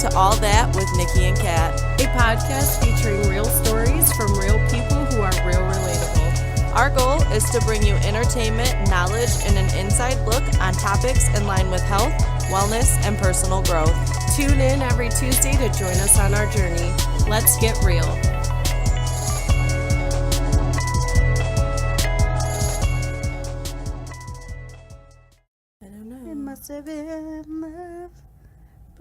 to All That with Nikkie and Cat, a podcast featuring real stories from real people who are real relatable. Our goal is to bring you entertainment, knowledge, and an inside look on topics in line with health, wellness, and personal growth. Tune in every Tuesday to join us on our journey. Let's get real. I don't know. It must have been love,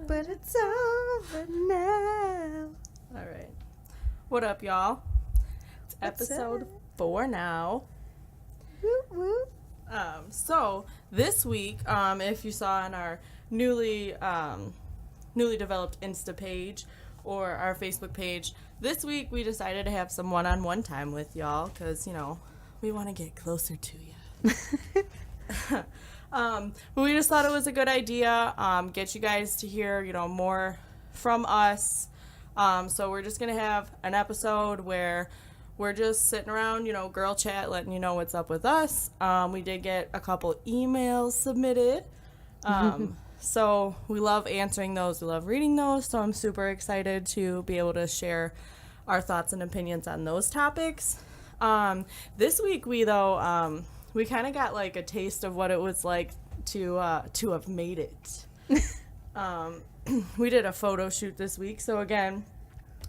but it's over now. All right. What up, y'all? It's episode 4 now. Whoop, whoop. So this week, if you saw on our newly developed Insta page or our Facebook page, this week we decided to have some one-on-one time with y'all because, we want to get closer to you. But we just thought it was a good idea, get you guys to hear, more from us. So we're just going to have an episode where we're just sitting around, girl chat, letting you know what's up with us. We did get a couple emails submitted. So we love answering those. We love reading those. So I'm super excited to be able to share our thoughts and opinions on those topics. This week we kind of got like a taste of what it was like to have made it. We did a photo shoot this week. So again,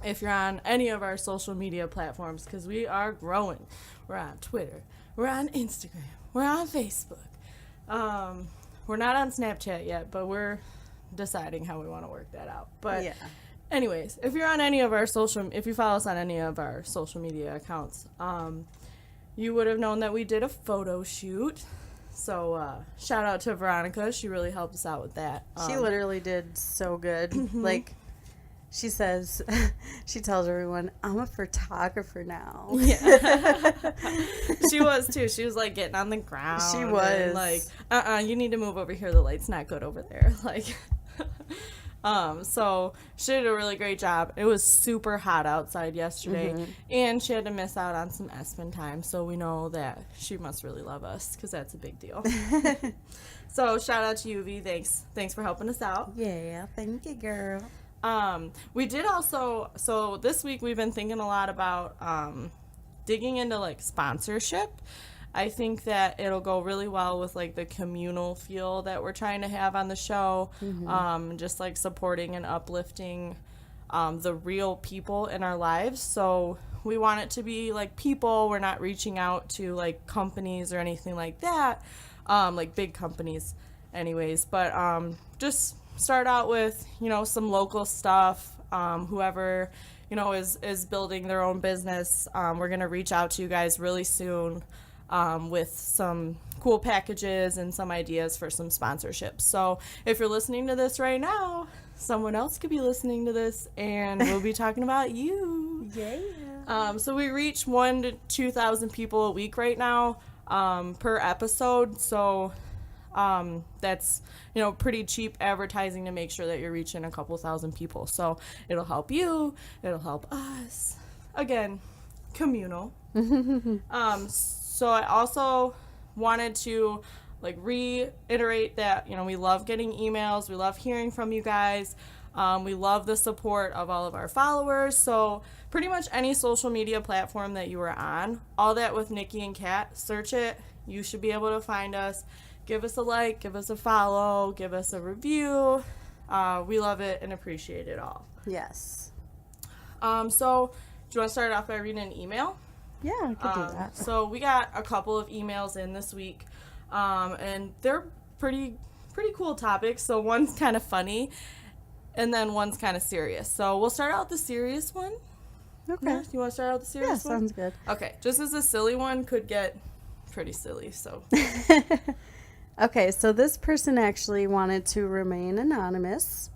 if you're on any of our social media platforms, because we are growing. We're on Twitter. We're on Instagram. We're on Facebook. We're not on Snapchat yet, but we're deciding how we want to work that out. But Yeah. anyways, if you're on any of our if you follow us on any of our social media accounts, you would have known that we did a photo shoot. So shout out to Veronica. She really helped us out with that. She literally did so good. Like, she says, she tells everyone, I'm a photographer now. Yeah. She was too. She was like getting on the ground. She was. And, like, you need to move over here. The light's not good over there. Like, so she did a really great job. It was super hot outside yesterday, and she had to miss out on some Espen time. So we know that she must really love us because that's a big deal. So shout out to UV. Thanks for helping us out. Yeah, thank you, girl. We did also, so this week we've been thinking a lot about digging into like sponsorship. I think that it'll go really well with like the communal feel that we're trying to have on the show, just like supporting and uplifting the real people in our lives. So we want it to be like people. We're not reaching out to like companies or anything like that, like big companies anyways, but just start out with, some local stuff. Whoever, is building their own business, we're going to reach out to you guys really soon with some cool packages and some ideas for some sponsorships. So if you're listening to this right now, someone else could be listening to this, and we'll be talking about you. Yeah. So we reach 1,000 to 2,000 people a week right now per episode. So that's, pretty cheap advertising to make sure that you're reaching a couple thousand people. So it'll help you. It'll help us. Again, communal. So I also wanted to reiterate that, we love getting emails. We love hearing from you guys. We love the support of all of our followers. So pretty much any social media platform that you are on, All That with Nikkie and Cat, search it. You should be able to find us. Give us a like, give us a follow, give us a review. We love it and appreciate it all. Yes. So do you want to start off by reading an email? Yeah, I could do that. So we got a couple of emails in this week, and they're pretty cool topics. So one's kind of funny, and then one's kind of serious. So we'll start out with the serious one. Okay. Yeah, you want to start out with the serious one? Sounds good. Okay, just as a silly one could get pretty silly, so. Okay, so this person actually wanted to remain anonymous.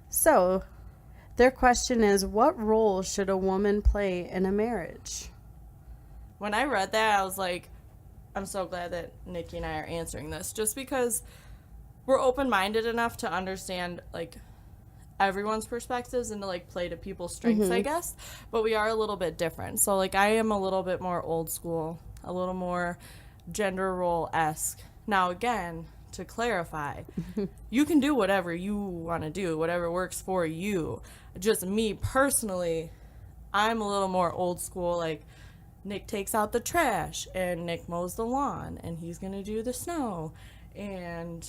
So their question is, what role should a woman play in a marriage? When I read that, I was like, I'm so glad that Nikki and I are answering this, just because we're open-minded enough to understand, everyone's perspectives and to, play to people's strengths, I guess. But we are a little bit different. So, I am a little bit more old school, a little more gender role-esque. Now, again, to clarify, you can do whatever you want to do, whatever works for you. Just me personally, I'm a little more old school. Like, Nick takes out the trash, and Nick mows the lawn, and he's going to do the snow. And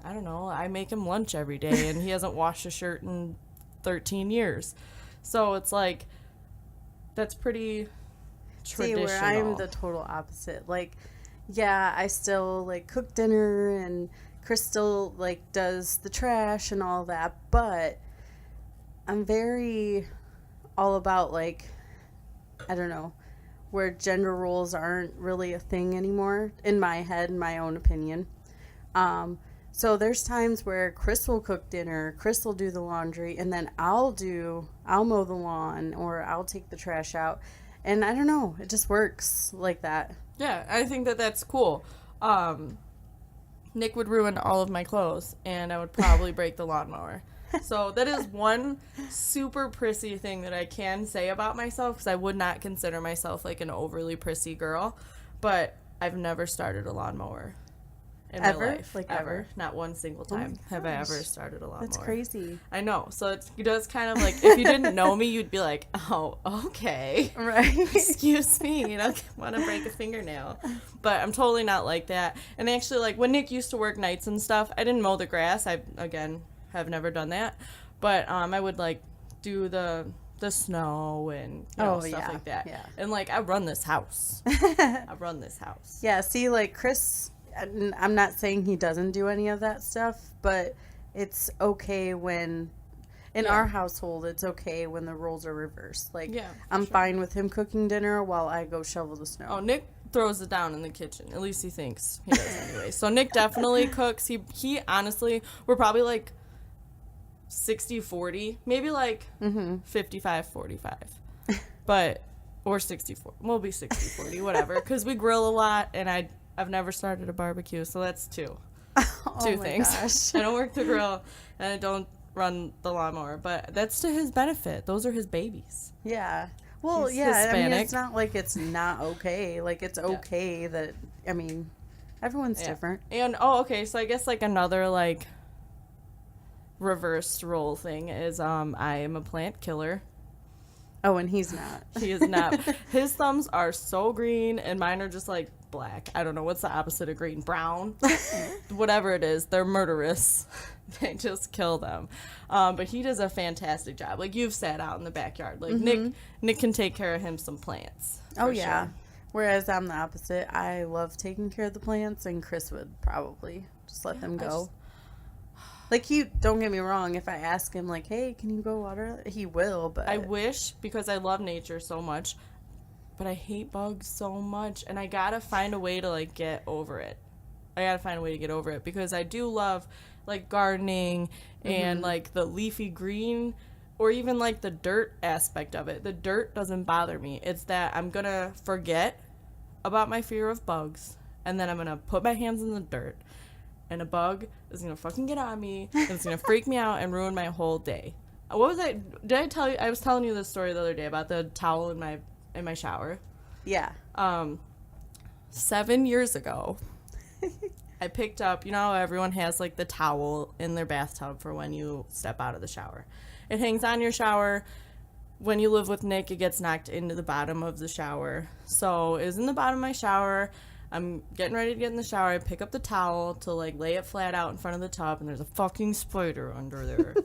I don't know, I make him lunch every day, and he hasn't washed a shirt in 13 years. So it's like, that's pretty traditional. See, where I'm the total opposite. Like, yeah, I still, like, cook dinner, and Chris still, like, does the trash and all that, but I'm very all about, like, I don't know, where gender roles aren't really a thing anymore, in my head, in my own opinion. So there's times where Chris will cook dinner, Chris will do the laundry, and then I'll mow the lawn, or I'll take the trash out. And I don't know, it just works like that. Yeah, I think that that's cool. Nick would ruin all of my clothes, and I would probably break the lawnmower. So that is one super prissy thing that I can say about myself, because I would not consider myself like an overly prissy girl, but I've never started a lawnmower in my life. Like ever. Not one single time have I ever started a lawnmower. That's crazy. I know. So it does kind of like, if you didn't know me, you'd be like, oh, okay. Right. Excuse me. I don't want to break a fingernail. But I'm totally not like that. And actually, like, when Nick used to work nights and stuff, I didn't mow the grass. I, again, have never done that. But I would, like, do the snow and stuff like that. Yeah. And, like, I run this house. Yeah, see, like, Chris, I'm not saying he doesn't do any of that stuff, but it's okay when, in our household, it's okay when the roles are reversed. Like, I'm fine with him cooking dinner while I go shovel the snow. Oh, Nick throws it down in the kitchen. At least he thinks he does anyway. So Nick definitely cooks. He honestly, we're probably, like, 60-40, maybe like 55-45, but, or 64, we'll be 60-40, whatever, because we grill a lot, and I've never started a barbecue, so that's two things. Gosh. I don't work the grill, and I don't run the lawnmower, but that's to his benefit. Those are his babies. Yeah. Well, He's yeah, Hispanic. I mean, it's not like it's not okay. Like, it's okay that, I mean, everyone's different. And, okay, so I guess, like, another, like, reversed role thing is I am a plant killer. Oh, and he's not. He is not. His thumbs are so green, and mine are just, like, black. I don't know. What's the opposite of green? Brown? Whatever it is. They're murderous. They just kill them. But he does a fantastic job. Like, you've sat out in the backyard. Like, Nick can take care of him some plants. Oh, yeah. Sure. Whereas I'm the opposite. I love taking care of the plants, and Chris would probably just let them go. Like, don't get me wrong, if I ask him, like, hey, can you go water? He will, but... I wish, because I love nature so much, but I hate bugs so much, and I gotta find a way to, like, get over it. Because I do love, like, gardening and, like, the leafy green, or even, like, the dirt aspect of it. The dirt doesn't bother me. It's that I'm gonna forget about my fear of bugs, and then I'm gonna put my hands in the dirt, and a bug is going to fucking get on me, and it's going to freak me out and ruin my whole day. What was I... Did I tell you... I was telling you this story the other day about the towel in my shower. Yeah. 7 years ago, I picked up... You know how everyone has, like, the towel in their bathtub for when you step out of the shower. It hangs on your shower. When you live with Nick, it gets knocked into the bottom of the shower. So it was in the bottom of my shower. I'm getting ready to get in the shower. I pick up the towel to, like, lay it flat out in front of the tub, and there's a fucking spider under there.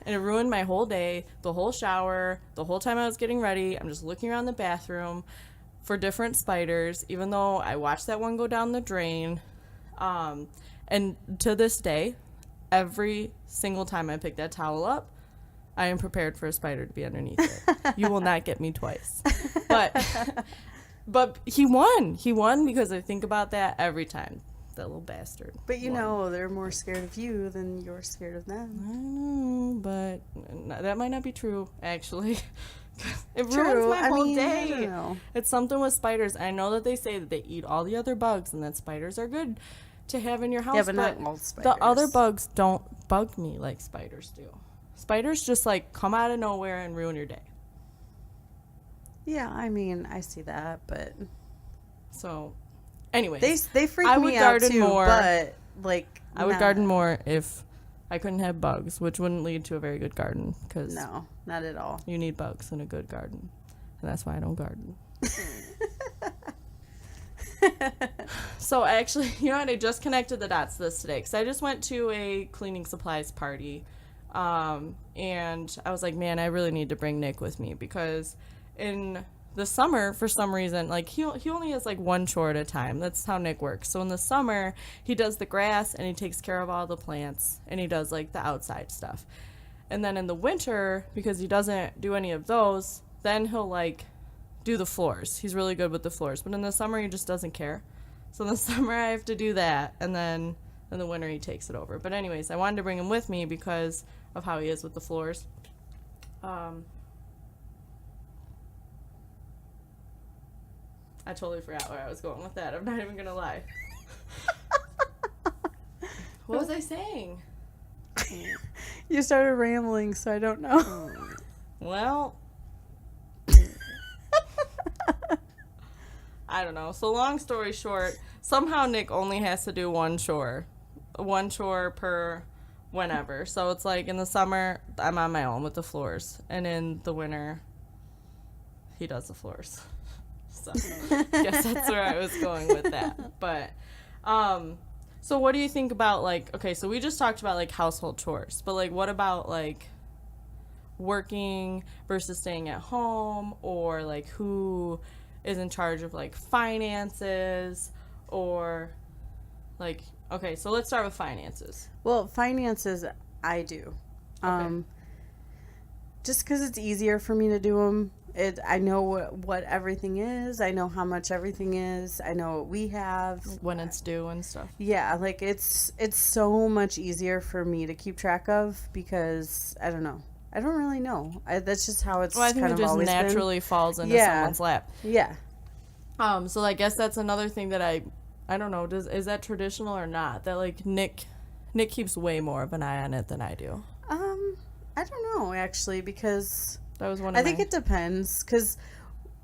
And it ruined my whole day, the whole shower, the whole time I was getting ready. I'm just looking around the bathroom for different spiders, even though I watched that one go down the drain. And to this day, every single time I pick that towel up, I am prepared for a spider to be underneath it. You will not get me twice. But he won. He won because I think about that every time. That little bastard. But you know, they're more scared of you than you're scared of them. I know, but that might not be true, actually. It ruins my whole day. I don't know. It's something with spiders. I know that they say that they eat all the other bugs and that spiders are good to have in your house. Yeah, but not all spiders. The other bugs don't bug me like spiders do. Spiders just, like, come out of nowhere and ruin your day. Yeah, I mean, I see that, but... So, Anyways, They freak I me would out garden too, more. but like I would not- garden more if I couldn't have bugs, which wouldn't lead to a very good garden because No, not at all. you need bugs in a good garden, and that's why I don't garden. So actually, you know what? I just connected the dots this today because I just went to a cleaning supplies party, and I was like, man, I really need to bring Nick with me because in the summer, for some reason, like he only has like one chore at a time. That's how Nick works. So in the summer, he does the grass and he takes care of all the plants and he does like the outside stuff. And then in the winter, because he doesn't do any of those, then he'll like do the floors. He's really good with the floors. But in the summer, he just doesn't care. So in the summer, I have to do that. And then in the winter, he takes it over. But anyways, I wanted to bring him with me because of how he is with the floors. I totally forgot where I was going with that. I'm not even going to lie. What was I saying? You started rambling, so I don't know. Well, I don't know. So long story short, somehow Nick only has to do one chore per whenever. So it's like in the summer, I'm on my own with the floors. And in the winter, he does the floors. So I guess that's where I was going with that. But, so what do you think about, like, okay, so we just talked about, like, household chores. But, like, what about, like, working versus staying at home? Or, like, who is in charge of, like, finances? Or, like, okay, so let's start with finances. Well, finances, I do. Okay. Just because it's easier for me to do them. I know what everything is. I know how much everything is. I know what we have. When it's due and stuff. Yeah, like it's so much easier for me to keep track of because I don't know. I don't really know. That's just how it's Well, I think kind it of just always naturally falls into Yeah. someone's lap. been. Yeah. So I guess that's another thing that I don't know, is that traditional or not? That like Nick keeps way more of an eye on it than I do. I don't know actually because That was one of I think it depends because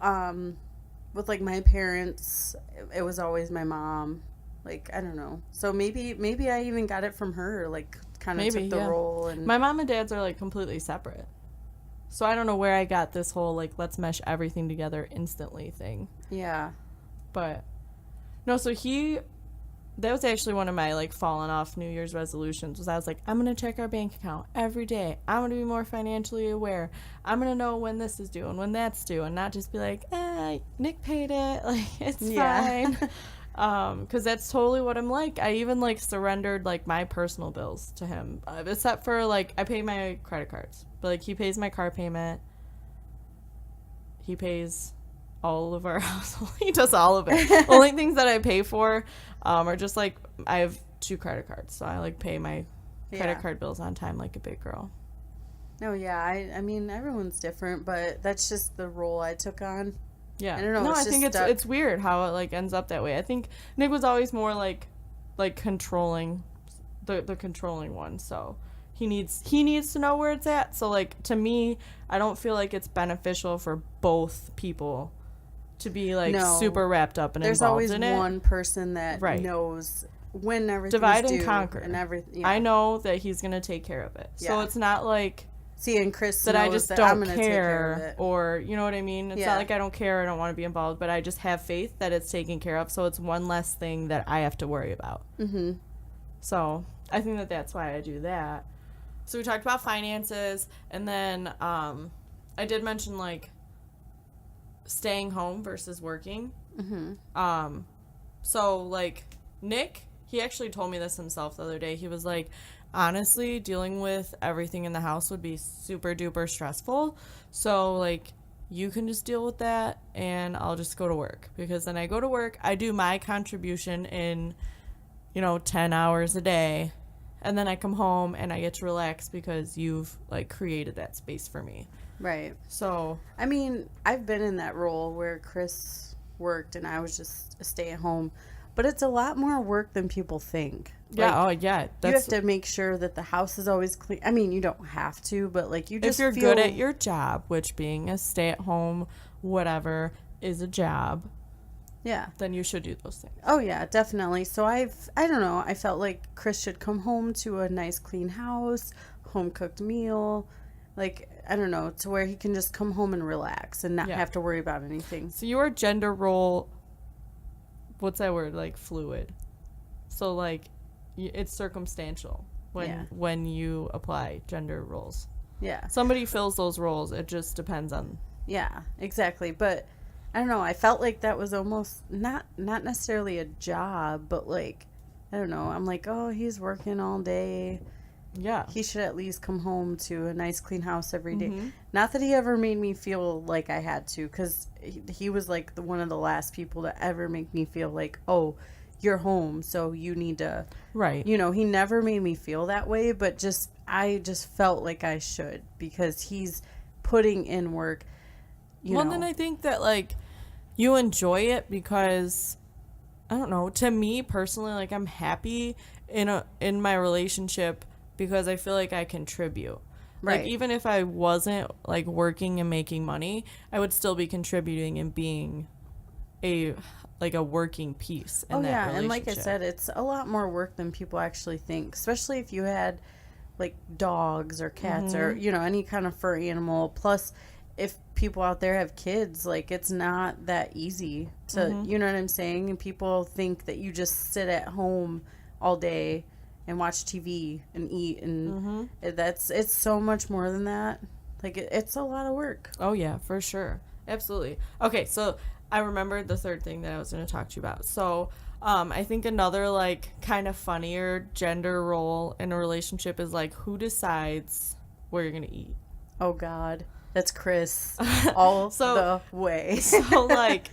with like my parents it was always my mom. Like I don't know. So maybe I even got it from her, like kind of took the role. And my mom and dad's are like completely separate. So I don't know where I got this whole like let's mesh everything together instantly thing. yeah. But no, so that was actually one of my like fallen off New Year's resolutions was I was like, I'm going to check our bank account every day. I'm going to be more financially aware. I'm going to know when this is due and when that's due and not just be like, Nick paid it. Like, it's fine. Because that's totally what I'm like. I even like surrendered like my personal bills to him, except for like I pay my credit cards, but like he pays my car payment. He pays all of our household. He does all of it. Only things that I pay for are just like I have 2 credit cards, so I like pay my credit card bills on time like a big girl. No, yeah. I mean everyone's different, but that's just the role I took on. Yeah. I don't know. No, it's I just think stuck. it's weird how it like ends up that way. I think Nick was always more like controlling the controlling one. So he needs to know where it's at. So like to me, I don't feel like it's beneficial for both people to be like super wrapped up and There's involved always in it. one person that Right. knows when everything's Divide and due conquer. and everything. Yeah. I know that he's gonna take care of it. So Yeah. it's not like See, and Chris that knows I just that don't I'm gonna take care of care it. or you know what I mean? It's Yeah. not like I don't care, I don't want to be involved, but I just have faith that it's taken care of, so it's one less thing that I have to worry about. Mm-hmm. So I think that's why I do that. So we talked about finances, and then I did mention like staying home versus working. Mm-hmm. So like Nick, he actually told me this himself the other day. He was like, honestly, dealing with everything in the house would be super duper stressful. So like you can just deal with that and I'll just go to work, because then I go to work, I do my contribution in 10 hours a day, and then I come home and I get to relax because you've like created that space for me. Right. So I mean, I've been in that role where Chris worked and I was just a stay-at-home, but it's a lot more work than people think. yeah, Like, yeah, you have to make sure that the house is always clean. I mean, you don't have to, but like you if just you're feel good at your job, which being a stay-at-home whatever is a job, Yeah. then you should do those things. Oh yeah, definitely. So I don't know, I felt like Chris should come home to a nice clean house, home cooked meal, like, I don't know, to where he can just come home and relax and not have to worry about anything. So your gender role, what's that word, like fluid. So like it's circumstantial when you apply gender roles. Yeah. Somebody fills those roles. It just depends on. Yeah, exactly. But I don't know. I felt like that was almost not necessarily a job, but like, I don't know. I'm like, oh, he's working all day. Yeah. He should at least come home to a nice clean house every day. Mm-hmm. Not that he ever made me feel like I had to, because he was like one of the last people to ever make me feel like, oh, you're home, so you need to. Right. You know, he never made me feel that way, but I just felt like I should, because he's putting in work. Then I think that like you enjoy it because, I don't know, to me personally, like I'm happy in my relationship because I feel like I contribute. Right. Like even if I wasn't like working and making money, I would still be contributing and being a working piece in that relationship. And like I said, it's a lot more work than people actually think, especially if you had like dogs or cats or any kind of fur animal. Plus, if people out there have kids, like it's not that easy to, you know what I'm saying? And people think that you just sit at home all day and watch TV and eat, and it's so much more than that. Like it's a lot of work. Oh yeah, for sure. Absolutely. Okay, so I remembered the third thing that I was going to talk to you about. So I think another like kind of funnier gender role in a relationship is like who decides where you're going to eat. Oh God, that's Chris all the way. So like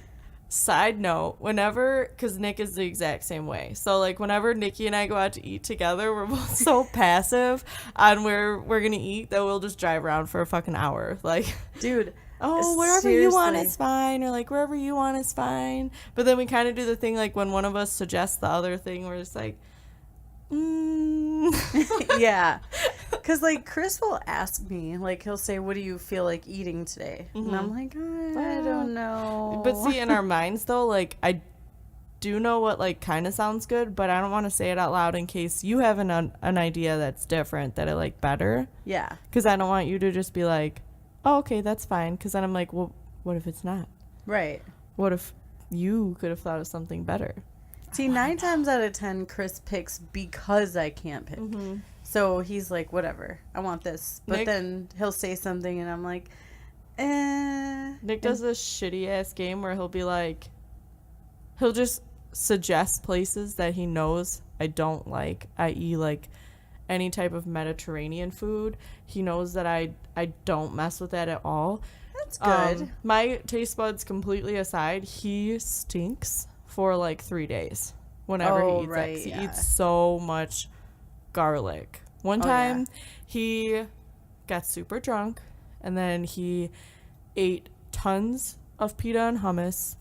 side note, whenever, because Nick is the exact same way. So like whenever Nikki and I go out to eat together, we're both so passive on where we're going to eat that we'll just drive around for a fucking hour. Like, dude. Oh, wherever you want is fine, or like wherever you want is fine. But then we kind of do the thing like when one of us suggests the other thing, we're just like, yeah. Because like Chris will ask me, like he'll say, "What do you feel like eating today?" And I'm like, I don't know. But see, in our minds though, like I do know what like kind of sounds good, but I don't want to say it out loud in case you have an idea that's different that I like better. Yeah. Because I don't want you to just be like, oh, okay, that's fine. Because then I'm like, well, what if it's not? Right. What if you could have thought of something better? See, 9 times out of 10, Chris picks because I can't pick. So he's like, whatever, I want this. But then he'll say something and I'm like, Nick does this shitty ass game where he'll be like, he'll just suggest places that he knows I don't like, i.e. like any type of Mediterranean food. He knows that I don't mess with that at all. That's good. My taste buds completely aside, he stinks for like 3 days whenever he eats it. He eats so much garlic. One time he got super drunk and then he ate tons of pita and hummus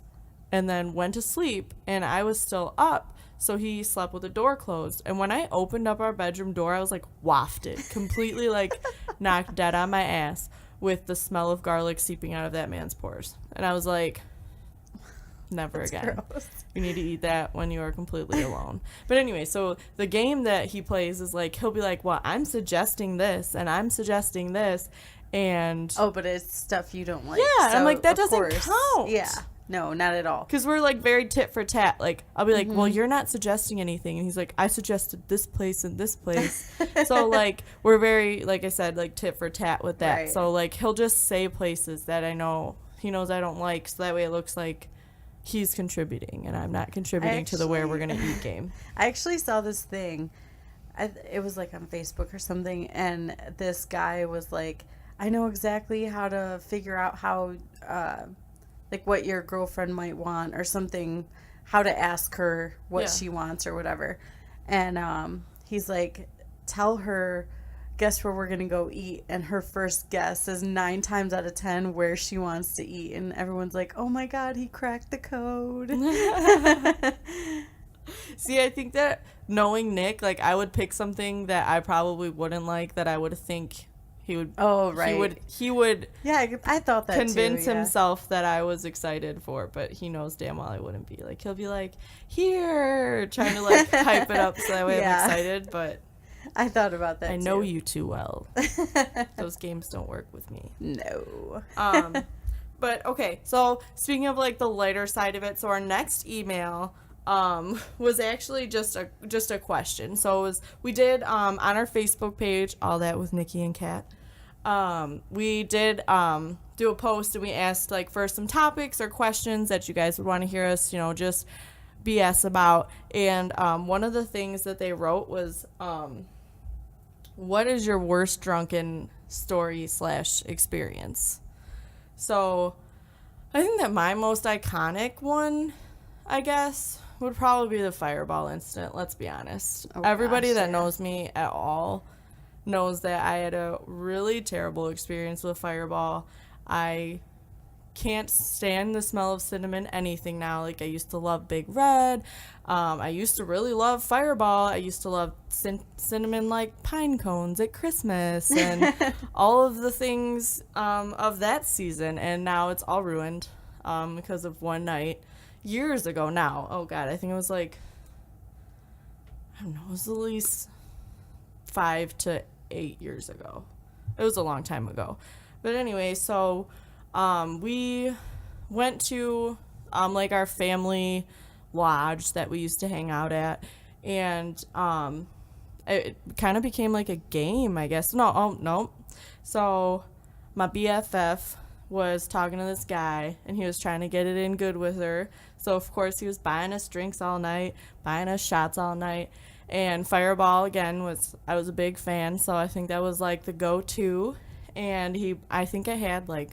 and then went to sleep, and I was still up. So he slept with the door closed. And when I opened up our bedroom door, I was like wafted, completely like knocked dead on my ass with the smell of garlic seeping out of that man's pores. And I was like, never again. Gross. You need to eat that when you are completely alone. But anyway, so the game that he plays is like, he'll be like, well, I'm suggesting this and I'm suggesting this. And oh, but it's stuff you don't like. Yeah. So I'm like, that doesn't count. Yeah. No, not at all. Because we're, like, very tit for tat. Like, I'll be like, well, you're not suggesting anything. And he's like, I suggested this place and this place. So, like, we're very, like I said, like, tit for tat with that. Right. So, like, he'll just say places that I know he knows I don't like. So that way it looks like he's contributing and I'm not contributing to the where we're going to eat game. I actually saw this thing. It was, like, on Facebook or something. And this guy was like, I know exactly how to figure out how... like what your girlfriend might want or something, how to ask her what she wants or whatever. And he's like, tell her, guess where we're going to go eat. And her first guess is 9 times out of 10 where she wants to eat. And everyone's like, oh my God, he cracked the code. See, I think that knowing Nick, like I would pick something that I probably wouldn't like that I would think He would. Oh, right. He would. Yeah, I thought that convince too, yeah. himself that I was excited for it, but he knows damn well I wouldn't be. Like, he'll be like, here, trying to like hype it up so that way Yeah. I'm excited, but I thought about that I too. know you too well. Those games don't work with me. No. But okay, so speaking of like the lighter side of it, so our next email was actually just a question. So we did on our Facebook page, All That with Nikkie and Cat. We did do a post and we asked like for some topics or questions that you guys would want to hear us, just BS about. And one of the things that they wrote was, what is your worst drunken story / experience? So I think that my most iconic one, I guess, would probably be the Fireball incident. Let's be honest. Oh, Everybody gosh, that yeah. knows me at all knows that I had a really terrible experience with Fireball. I can't stand the smell of cinnamon anything now. Like, I used to love Big Red. I used to really love Fireball. I used to love cinnamon like pine cones at Christmas and all of the things of that season. And now it's all ruined because of one night years ago now. Oh God, I think it was like, I don't know, it was at least 5 to 8 years ago. It was a long time ago. But anyway, so we went to like our family lodge that we used to hang out at, and it kind of became like a game, I guess. No. So my BFF was talking to this guy, and he was trying to get it in good with her. So of course he was buying us drinks all night, buying us shots all night. And Fireball, again, I was a big fan, so I think that was like the go-to. And I think I had like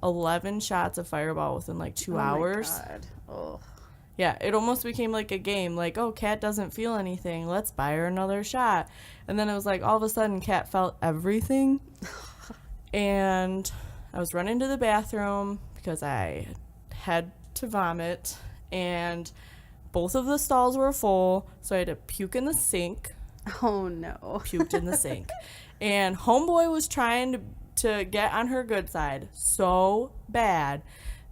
11 shots of Fireball within like 2 hours. Oh my God. Oh. Yeah, it almost became like a game. Like, oh, Cat doesn't feel anything. Let's buy her another shot. And then it was like all of a sudden Cat felt everything. And I was running to the bathroom because I had to vomit. And both of the stalls were full, so I had to puke in the sink. Oh, no. Puked in the sink. And homeboy was trying to get on her good side so bad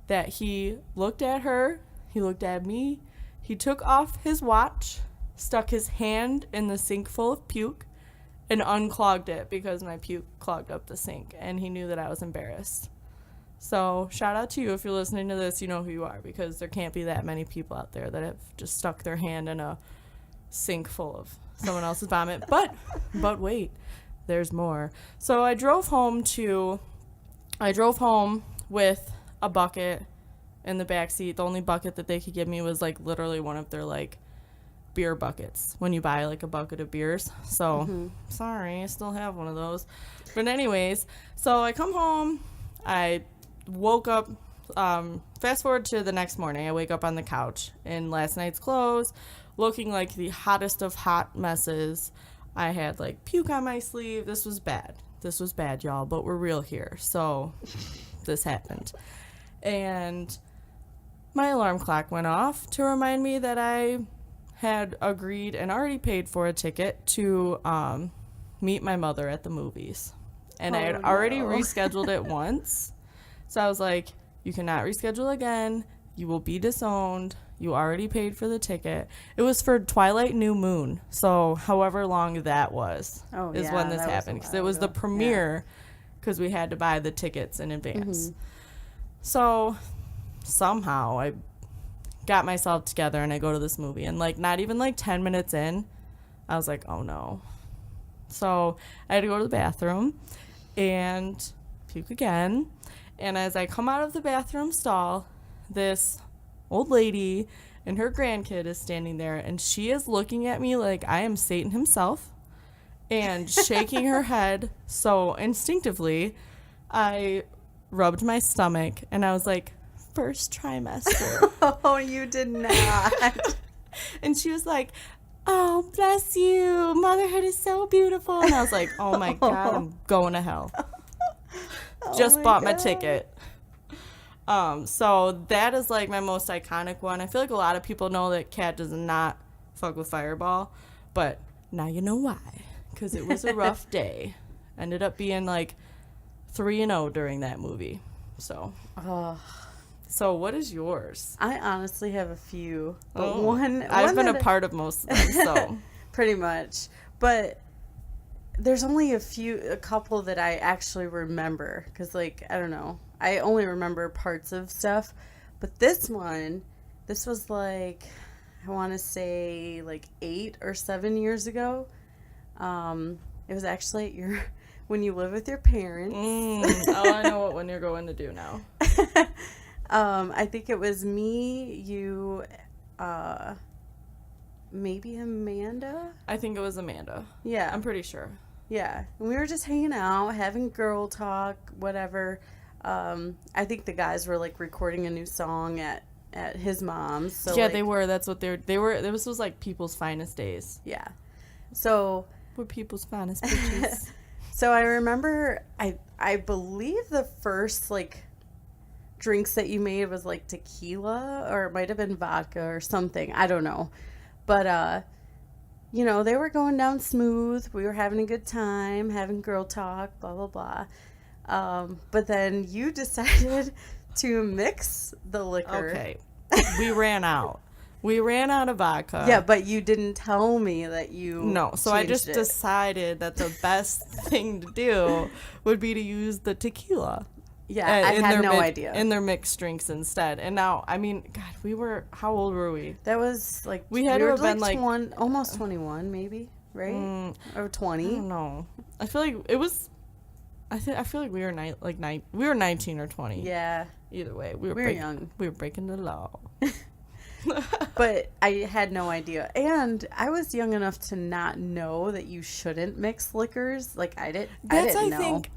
that he looked at her, he looked at me, he took off his watch, stuck his hand in the sink full of puke, and unclogged it because my puke clogged up the sink, and he knew that I was embarrassed. So shout out to you if you're listening to this, you know who you are, because there can't be that many people out there that have just stuck their hand in a sink full of someone else's vomit. But wait, there's more. So I drove home with a bucket in the back seat. The only bucket that they could give me was like literally one of their like beer buckets when you buy like a bucket of beers. So sorry, I still have one of those. But anyways, so I come home, I woke up, fast forward to the next morning, I wake up on the couch in last night's clothes, looking like the hottest of hot messes. I had like puke on my sleeve. This was bad, y'all, but we're real here. So this happened. And my alarm clock went off to remind me that I had agreed and already paid for a ticket to meet my mother at the movies. And I had already rescheduled it once. So I was like, you cannot reschedule again. You will be disowned. You already paid for the ticket. It was for Twilight New Moon. So however long that was when this happened. Because it was the premiere, because we had to buy the tickets in advance. So somehow I got myself together and I go to this movie. And like not even like 10 minutes in, I was like, oh no. So I had to go to the bathroom and puke again. And as I come out of the bathroom stall, this old lady and her grandkid is standing there, and she is looking at me like I am Satan himself and shaking her head. So instinctively, I rubbed my stomach and I was like, first trimester. Oh, you did not. And she was like, oh, bless you. Motherhood is so beautiful. And I was like, oh my God, I'm going to hell. Just bought my ticket. So that is like my most iconic one. I feel like a lot of people know that Cat does not fuck with Fireball, but now you know why. Because it was a rough day. Ended up being like 3-0 during that movie. So. So what is yours? I honestly have a few, but I've been a part of most of them, so. Pretty much. But there's only a couple that I actually remember. Because, like, I don't know. I only remember parts of stuff. But this was like, I want to say like 8 or 7 years ago. It was actually when you live with your parents. Oh, I know what one you're going to do now. I think it was me, you, maybe Amanda? I think it was Amanda. Yeah. I'm pretty sure. Yeah. And we were just hanging out, having girl talk, whatever. I think the guys were, like, recording a new song at his mom's. So, yeah, like, they were. That's what they were. This was, like, people's finest days. Yeah. So. We're people's finest bitches. So I remember, I believe the first, like, drinks that you made was like tequila, or it might have been vodka or something. I don't know. But, you know, they were going down smooth. We were having a good time, having girl talk, blah, blah, blah. But then you decided to mix the liquor. Okay. We ran out. We ran out of vodka. Yeah, but you didn't tell me that you No, so I just changed it. decided that the best thing to do would be to use the tequila. Yeah, I had no idea. In their mixed drinks instead. And now, I mean, God, how old were we? That was like, we had to were have been like almost 21 maybe, right? Or 20. I don't know. I feel like it was, I feel like we were we were 19 or 20. Yeah. Either way, we were young. We were breaking the law. But I had no idea. And I was young enough to not know that you shouldn't mix liquors. Like, I didn't know. Think,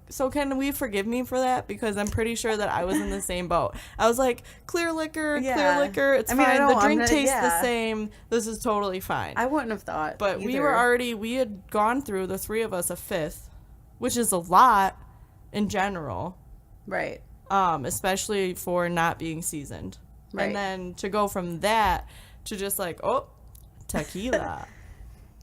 so can we forgive me for that? Because I'm pretty sure that I was in the same boat. I was like, clear liquor, it's fine. The drink tastes the same. This is totally fine. I wouldn't have thought. But either. we had gone through, the three of us, a fifth, which is a lot in general. Right. Especially for not being seasoned. Right. And then to go from that to just like, oh, tequila.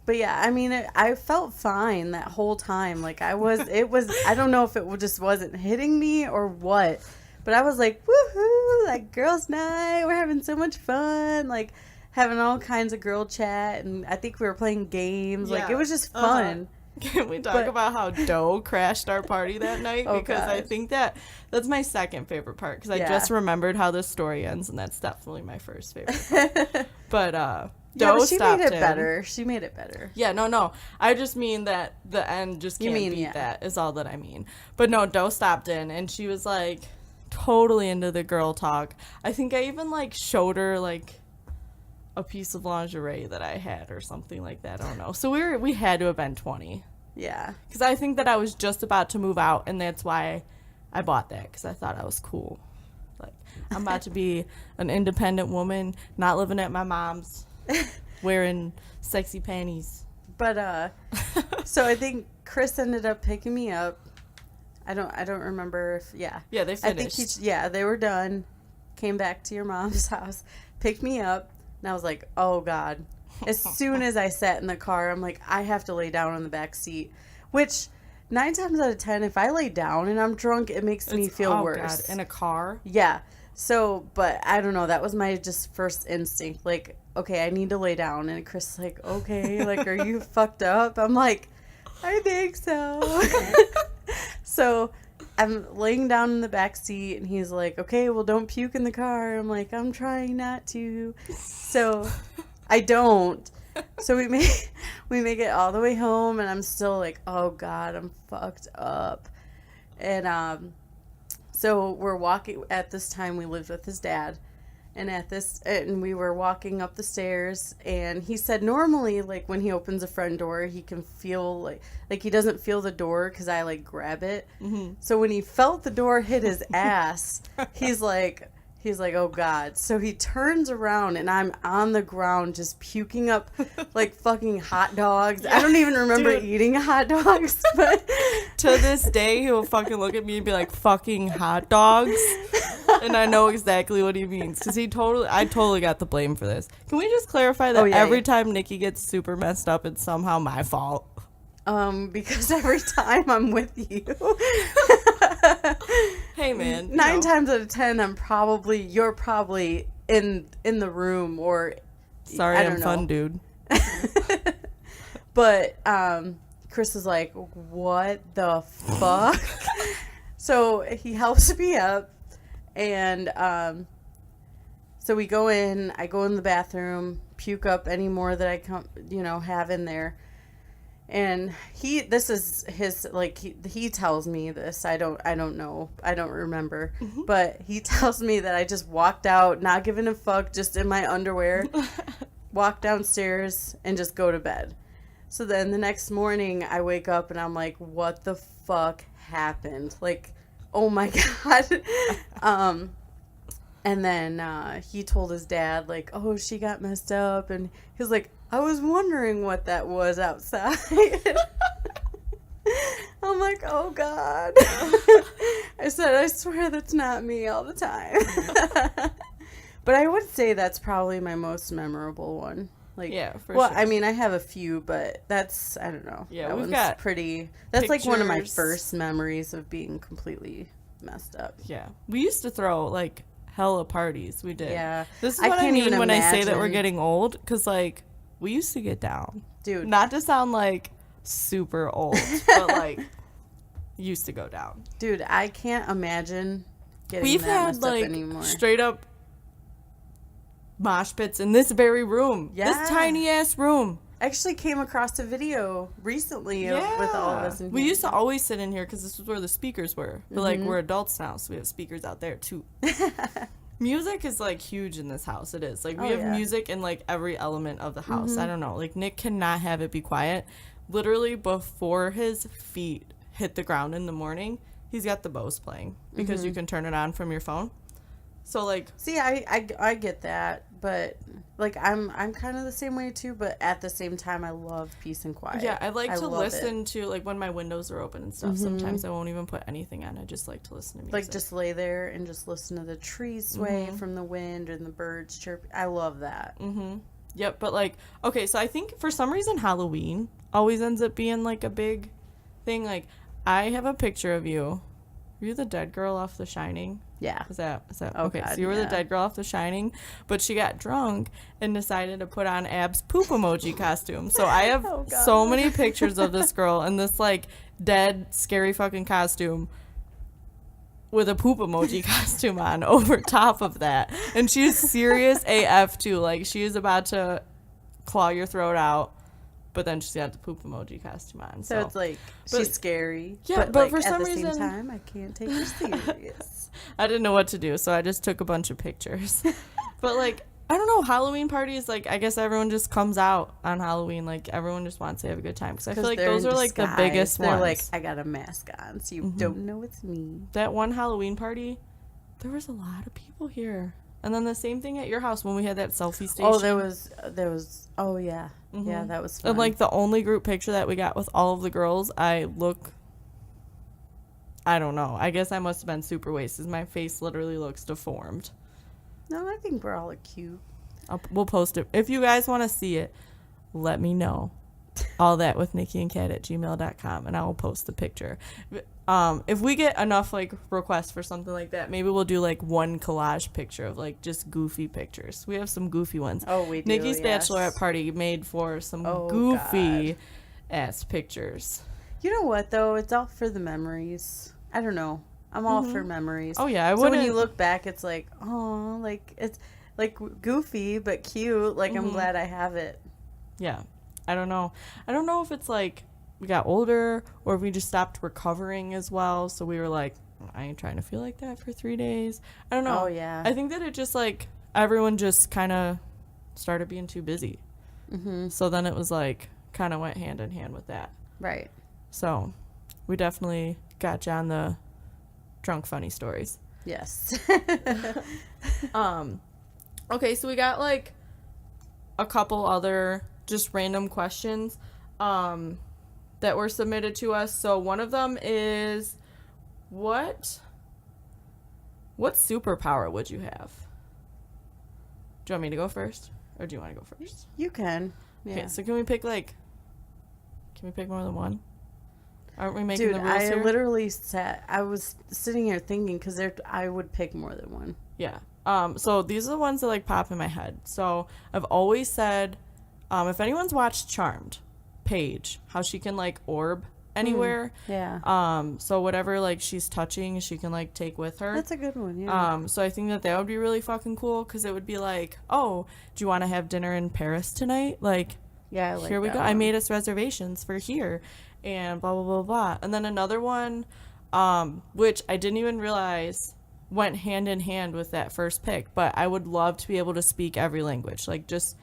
But yeah, I mean, I felt fine that whole time. Like, I don't know if it just wasn't hitting me or what, but I was like, woohoo, like, girls' night, we're having so much fun, like, having all kinds of girl chat, and I think we were playing games. Yeah. Like, it was just fun. Can we talk about how Doe crashed our party that night? Because I think that's my second favorite part, because I just remembered how this story ends, and that's definitely my first favorite part. But, Doe she made it better. She made it better. Yeah, no. I just mean that the end just can't beat that is all that I mean. But no, Doe stopped in, and she was, like, totally into the girl talk. I think I even, like, showed her, like, a piece of lingerie that I had or something like that. I don't know. So we had to have been 20. Yeah. Because I think that I was just about to move out, and that's why I bought that, because I thought I was cool. Like, I'm about to be an independent woman, not living at my mom's. Wearing sexy panties. But so I think Chris ended up picking me up. I don't remember if yeah they finished. I think they were done. Came back to your mom's house, picked me up, and I was like, oh God. As soon as I sat in the car, I'm like, I have to lay down on the back seat. Which 9 times out of 10, if I lay down and I'm drunk, it makes me feel worse. God, in a car? Yeah. So, but I don't know. That was my just first instinct. Like, okay, I need to lay down. And Chris is like, okay, like, are you fucked up? I'm like, I think so. So I'm laying down in the back seat, and he's like, okay, well, don't puke in the car. I'm like, I'm trying not to. So I don't. So we make it all the way home, and I'm still like, oh God, I'm fucked up. And so we're walking. At this time, we lived with his dad, and we were walking up the stairs. And he said normally, like, when he opens a front door, he can feel like he doesn't feel the door because I like grab it. Mm-hmm. So when he felt the door hit his ass, he's like, oh God. So he turns around, and I'm on the ground just puking up like fucking hot dogs. I don't even remember eating hot dogs, but to this day he will fucking look at me and be like, fucking hot dogs. And I know exactly what he means, because I totally got the blame for this. Can we just clarify that every time Nikki gets super messed up, it's somehow my fault? Because every time I'm with you, Hey, man. 9 times out of 10, you're probably in the room, or Sorry, I don't I'm know. fun, dude. But Chris is like, what the fuck? So he helps me up, and so we go in. I go in the bathroom, puke up any more that I have in there. And he tells me this. I don't know. I don't remember. Mm-hmm. But he tells me that I just walked out, not giving a fuck, just in my underwear, walk downstairs and just go to bed. So then the next morning I wake up and I'm like, what the fuck happened? Like, oh my God. And then he told his dad, like, oh, she got messed up. And he was like, I was wondering what that was outside. I'm like, oh, God. I said, I swear that's not me all the time. But I would say that's probably my most memorable one. Like, Yeah, for well, sure. I mean, I have a few, but that's, I don't know. Yeah, that we've one's got pretty. That's like one of my pictures. first memories of being completely messed up. Yeah. We used to throw, like, hella parties. We did. Yeah. This is I what I can't mean even when I say that we're imagine. getting old, because, like, we used to get down. Dude. Not to sound, like, super old, but, like, used to go down. Dude, I can't imagine getting We've that had, messed like, up anymore. straight up mosh pits in this very room. Yeah. This tiny ass room. I actually came across a video recently with all of us in We here. used to always sit in here because this was where the speakers were. But, like, we're adults now, so we have speakers out there, too. Music is, like, huge in this house. It is. Like, we have music in, like, every element of the house. I don't know. Like, Nick cannot have it be quiet. Literally, before his feet hit the ground in the morning, he's got the Bose playing because you can turn it on from your phone. So, like... See, I get that, but, like, I'm kind of the same way, too, but at the same time, I love peace and quiet. Yeah, I like to love listen to, like, when my windows are open and stuff. Sometimes I won't even put anything on. I just like to listen to music. Like, just lay there and just listen to the trees sway from the wind and the birds chirp. I love that. Yep, but, like, okay, so I think for some reason Halloween always ends up being, like, a big thing. Like, I have a picture of you. Were you the dead girl off The Shining? Yeah. Is that Oh, okay? God, So you were the yeah. dead girl off The Shining, but she got drunk and decided to put on Ab's poop emoji costume. So I have Oh, God. so many pictures of this girl in this, like, dead, scary fucking costume with a poop emoji costume on over top of that. And she is serious AF too. Like, she is about to claw your throat out, but then she's got the poop emoji costume on. So it's like, but- she's scary. Yeah, but like, for some at the reason- same time, I can't take her serious. I didn't know what to do, so I just took a bunch of pictures. But, like, I don't know, Halloween parties, like, I guess everyone just comes out on Halloween. Like, everyone just wants to have a good time. Because I feel like they're those in are, like, the disguise. biggest They're ones. like, I got a mask on, so you don't know it's me. That one Halloween party, there was a lot of people here. And then the same thing at your house when we had that selfie station. Oh, there was, oh, yeah. Yeah, that was fun. And, like, the only group picture that we got with all of the girls, I don't know. I guess I must have been super wasted. My face literally looks deformed. No, I think we're all cute. We'll post it. If you guys want to see it, let me know. Allthatwithnikkieandcat@gmail.com, and I will post the picture. If we get enough, like, requests for something like that, maybe we'll do, like, one collage picture of, like, just goofy pictures. We have some goofy ones. Oh, we do, Nikki's yes. bachelorette party made for some Oh, goofy ass pictures. You know what, though? It's all for the memories. I don't know. I'm all for memories. Oh, yeah, I So wouldn't. when you look back, it's like, oh, like, it's, like, goofy, but cute. Like, I'm glad I have it. Yeah. I don't know. I don't know if it's, like, we got older or if we just stopped recovering as well. So we were like, I ain't trying to feel like that for 3 days. I don't know. Oh, yeah. I think that it just, like, everyone just kind of started being too busy. So then it was, like, kind of went hand in hand with that. Right. So we definitely got you on the drunk funny stories. Yes. Okay, so we got, like, a couple other just random questions that were submitted to us. So one of them is, what superpower would you have? Do you want me to go first? Or do you want to go first? You can. Yeah. Okay, so can we pick Can we pick more than one? Aren't we making Dude, the rules I here? literally I was sitting here thinking because I would pick more than one. Yeah. So these are the ones that like pop in my head. So I've always said, if anyone's watched Charmed, Paige, how she can like orb anywhere. Yeah. So whatever like she's touching, she can like take with her. That's a good one, yeah. So I think that would be really fucking cool because it would be like, oh, do you want to have dinner in Paris tonight? Like, Yeah, I like here we that go. one. I made us reservations for here, and blah blah blah blah. And then another one, which I didn't even realize went hand in hand with that first pick, but I would love to be able to speak every language, like just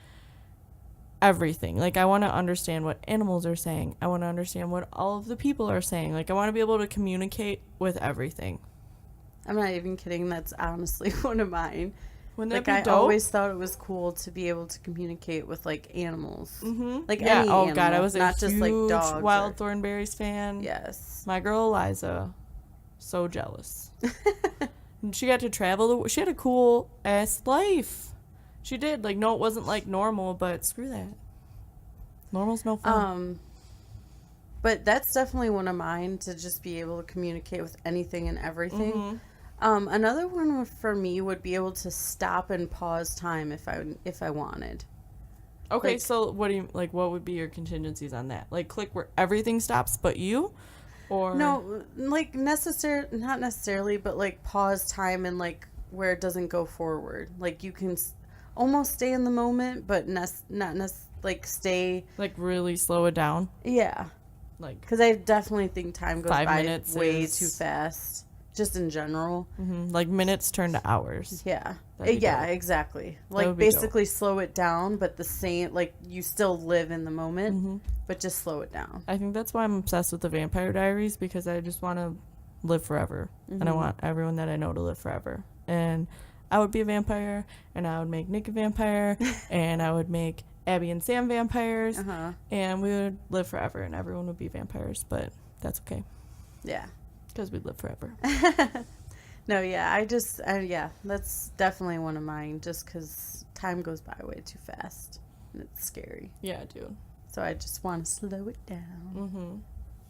everything. Like I want to understand what animals are saying. I want to understand what all of the people are saying. Like I want to be able to communicate with everything. I'm not even kidding. That's honestly one of mine. Wouldn't Like, that be I dope? always thought it was cool to be able to communicate with, like, animals. Mm-hmm. Like, yeah. any Oh animal, God, I was not a just, huge like, dogs. Wild or- Thornberrys fan. Yes. My girl Eliza, so jealous. And she got to travel. She had a cool ass life. She did. Like, no, it wasn't like normal, but screw that. Normal's no fun. But that's definitely one of mine, to just be able to communicate with anything and everything. Mm-hmm. Another one for me would be able to stop and pause time if I wanted. Okay, like- so what do you like? What would be your contingencies on that? Like, click where everything stops, but you, or No, like not necessarily, but like pause time and like where it doesn't go forward. Like you can almost stay in the moment, but like stay. like really slow it down. Yeah, Like, because I definitely think time goes 5 by minutes way is- too fast, just in general. like minutes turn to hours. Yeah. That'd be Yeah, dope. exactly. would Like be dope. basically slow it down, but the same, like you still live in the moment, Mm-hmm. but just slow it down. I think that's why I'm obsessed with the Vampire Diaries, because I just want to live forever, and I want everyone that I know to live forever. And I would be a vampire, and I would make Nick a vampire, and I would make Abby and Sam vampires, and we would live forever, and everyone would be vampires. But that's okay, Yeah. because we'd live forever. No, yeah, yeah, that's definitely one of mine, just because time goes by way too fast, and it's scary. Yeah, dude. So I just want to slow it down.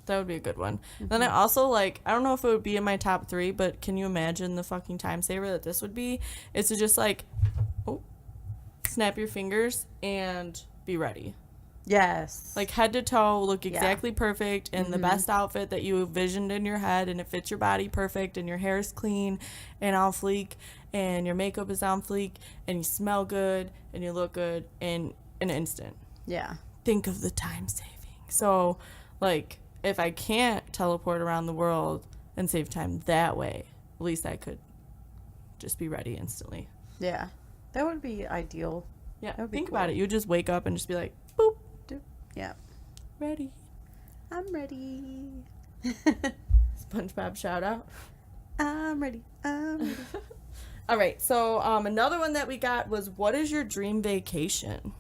That would be a good one. Then I also like, I don't know if it would be in my top 3, but can you imagine the fucking time saver that this would be? It's to just like, snap your fingers and be ready. Yes. Like head to toe, look exactly perfect in the best outfit that you envisioned in your head, and it fits your body perfect, and your hair is clean and on fleek, and your makeup is on fleek, and you smell good, and you look good in an instant. Yeah. Think of the time saving. So, like, if I can't teleport around the world and save time that way, at least I could just be ready instantly. Yeah. That would be ideal. Yeah, That would be think cool. about it. You would just wake up and just be like, boop, Yeah. ready. I'm ready. SpongeBob shout out. I'm ready. I'm ready. All right, so another one that we got was, what is your dream vacation?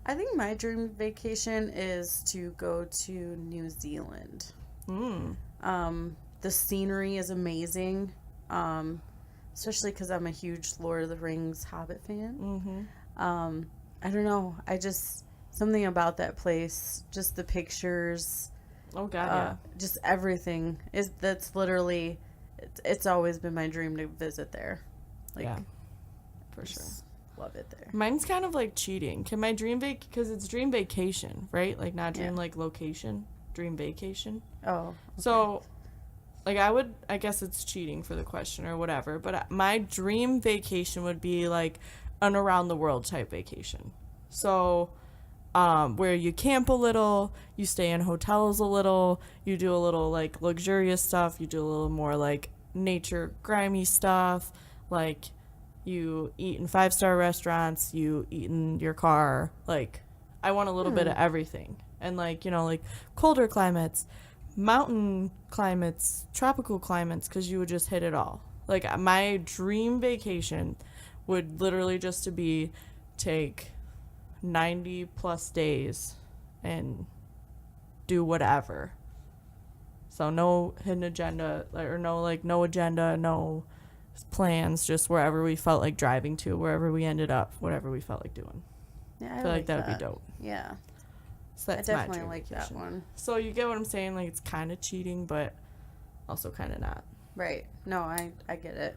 I think my dream vacation is to go to New Zealand. The scenery is amazing, especially because I'm a huge Lord of the Rings Hobbit fan. I don't know. I just, something about that place, just the pictures, Oh, God, yeah. just everything that's literally, it's always been my dream to visit there. Like, Yeah, for sure. just love it there. Mine's kind of like cheating. Can my dream because it's dream vacation, right? Like not dream Yeah. like location, dream vacation. Oh, So, like I guess it's cheating for the question or whatever, but my dream vacation would be like an around the world type vacation. So, where you camp a little, you stay in hotels a little, you do a little like luxurious stuff, you do a little more like nature grimy stuff, like you eat in 5-star restaurants, you eat in your car. Like I want a little bit of everything. And like, you know, like colder climates, mountain climates, tropical climates, because you would just hit it all. Like my dream vacation would literally just to be take 90 plus days and do whatever. So no hidden agenda, or no agenda, no plans, just wherever we felt like driving to, wherever we ended up, whatever we felt like doing. yeah, I feel like that would be dope. Yeah. So I that's my definitely dream like that vacation. one. So you get what I'm saying? Like, it's kind of cheating, but also kind of not. Right. No, I get it.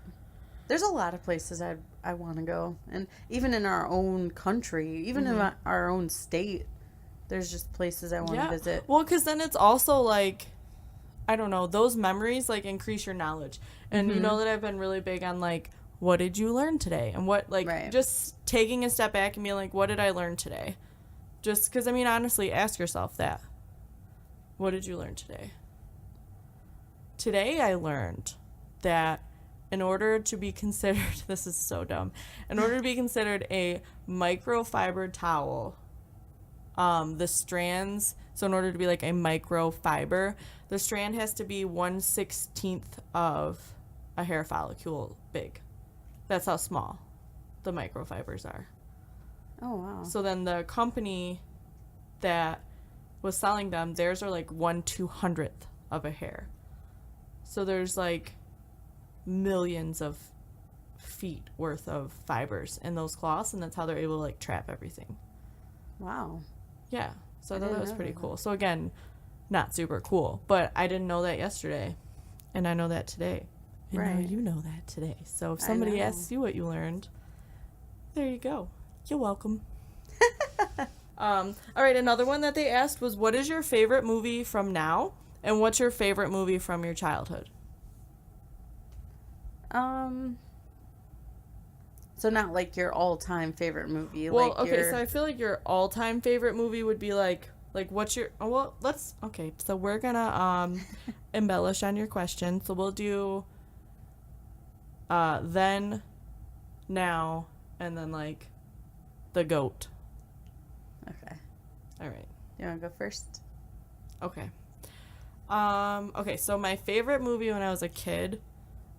There's a lot of places I want to go. And even in our own country, even in our own state, there's just places I want to visit. Well, because then it's also like, I don't know, those memories like increase your knowledge. And you know that I've been really big on like, what did you learn today? And what, like, just taking a step back and being like, what did I learn today? Just because, I mean, honestly, ask yourself that. What did you learn today? Today I learned that in order to be considered, this is so dumb, in order to be considered a microfiber towel, the strands, so in order to be like a microfiber, the strand has to be 1/16 of a hair follicle big. That's how small the microfibers are. Oh, wow. So then the company that was selling them, theirs are like 1/200th of a hair. So there's like millions of feet worth of fibers in those cloths, and that's how they're able to like trap everything. Wow. Yeah. So I thought that was pretty cool. So again, not super cool, but I didn't know that yesterday, and I know that today. And now you know that today. So if somebody asks you what you learned, there you go. You're welcome. All right, another one that they asked was, what is your favorite movie from now, and what's your favorite movie from your childhood? So not like your all-time favorite movie. Well, like okay, so I feel like your all-time favorite movie would be like what's your, so we're gonna embellish on your question. So we'll do then, now, and then like the GOAT. Okay. All right. You want to go first? Okay. Okay, so my favorite movie when I was a kid,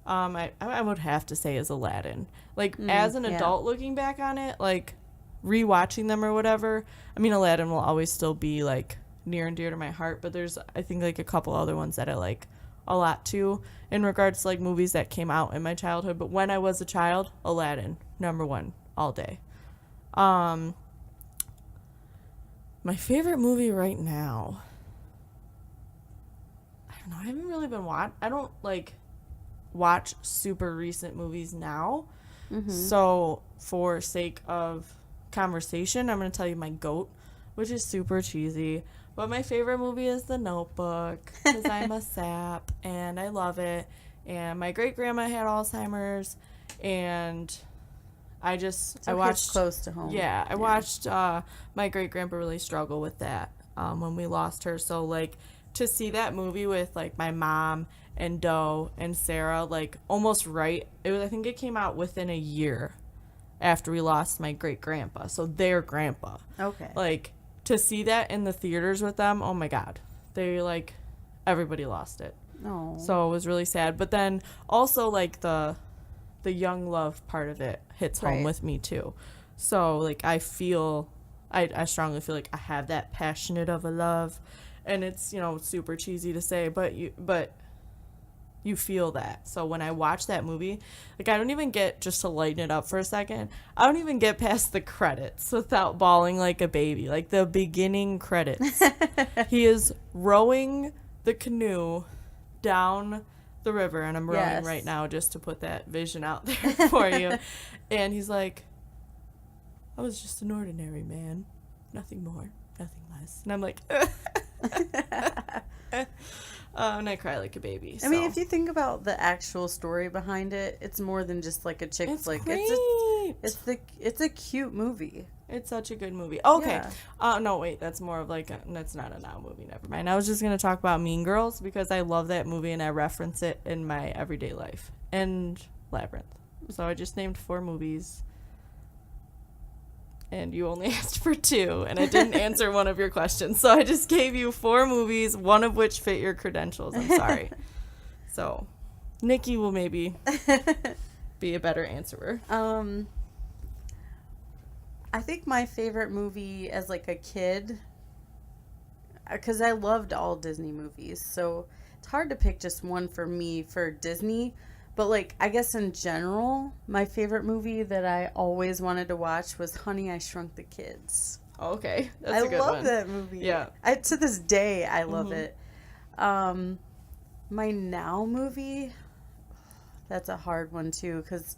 I would have to say is Aladdin. Like, as an adult looking back on it, like, rewatching them or whatever, I mean, Aladdin will always still be, like, near and dear to my heart, but there's, I think, like, a couple other ones that I like a lot, too, in regards to, like, movies that came out in my childhood. But when I was a child, Aladdin, number one, all day. My favorite movie right now, I don't know, I haven't really been I don't, like, watch super recent movies now. So for sake of conversation, I'm going to tell you my GOAT, which is super cheesy, but my favorite movie is The Notebook, because I'm a sap and I love it, and my great grandma had Alzheimer's, and I watched close to home. I watched my great grandpa really struggle with that when we lost her. So like, to see that movie with like my mom and Doe and Sarah, like almost right, I think it came out within a year after we lost my great grandpa, so their grandpa. Okay. Like, to see that in the theaters with them, oh my god, they like, everybody lost it. Oh. So it was really sad. But then also like the young love part of it hits home with me too. So like, I strongly feel like I have that passionate of a love, and it's, you know, super cheesy to say, but you feel that. So when I watch that movie, like, I don't even get, just to lighten it up for a second, I don't even get past the credits without bawling like a baby. Like, the beginning credits. He is rowing the canoe down the river, and I'm rowing right now just to put that vision out there for you. And he's like, I was just an ordinary man. Nothing more, nothing less. And I'm like, and I cry like a baby. I mean, if you think about the actual story behind it, it's more than just like a chick flick. Great. It's a cute movie. It's such a good movie. Okay. Yeah. No, wait, that's more of like that's not a now movie. Never mind. I was just gonna talk about Mean Girls, because I love that movie and I reference it in my everyday life, and Labyrinth. So I just named 4 movies. And you only asked for 2, and I didn't answer one of your questions. So I just gave you 4 movies, one of which fit your credentials. I'm sorry. So Nikki will maybe be a better answerer. I think my favorite movie as like a kid, because I loved all Disney movies, so it's hard to pick just one for me for Disney. But, like, I guess in general, my favorite movie that I always wanted to watch was Honey, I Shrunk the Kids. Oh, okay. That's I a good love one. that movie. Yeah. To this day, I love it. My now movie, that's a hard one too, because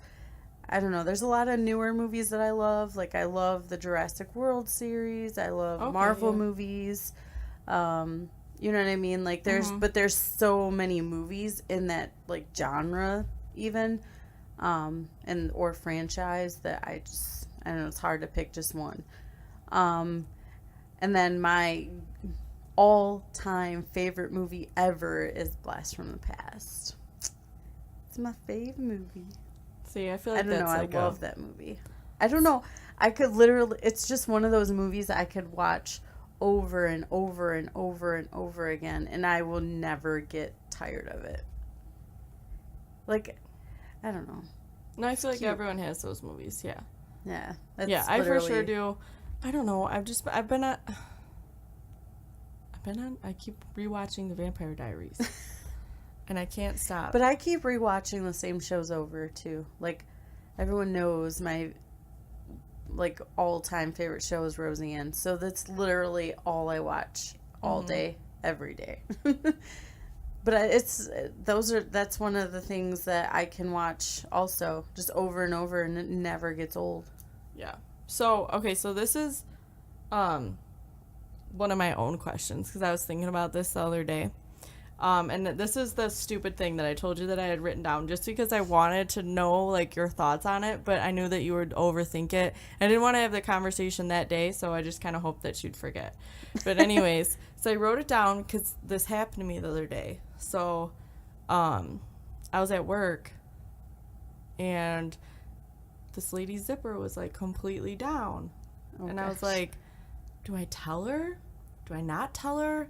I don't know. There's a lot of newer movies that I love. Like I love the Jurassic World series. I love Marvel movies. You know what I mean? Like there's so many movies in that like genre even, and or franchise that I don't know. It's hard to pick just one. And then my all-time favorite movie ever is Blast from the Past. It's my favorite movie. See, I feel like I don't know. like I love that movie. I don't know. I could literally. It's just one of those movies I could watch over and over and over and over again, and I will never get tired of it. Like, I don't know. No, I feel like everyone has those movies. Yeah. Yeah. Yeah, I for sure do. I don't know. I keep rewatching The Vampire Diaries. And I can't stop. But I keep rewatching the same shows over too. Like everyone knows my like all-time favorite show is Roseanne. So that's literally all I watch all day, every day. But that's one of the things that I can watch also just over and over, and it never gets old. Yeah. So, okay, so this is one of my own questions because I was thinking about this the other day. And this is the stupid thing that I told you that I had written down just because I wanted to know, like, your thoughts on it, but I knew that you would overthink it. I didn't want to have the conversation that day, so I just kind of hoped that you'd forget. But anyways, so I wrote it down because this happened to me the other day. So, I was at work, and this lady's zipper was, like, completely down. Oh, and I was like, do I tell her? Do I not tell her?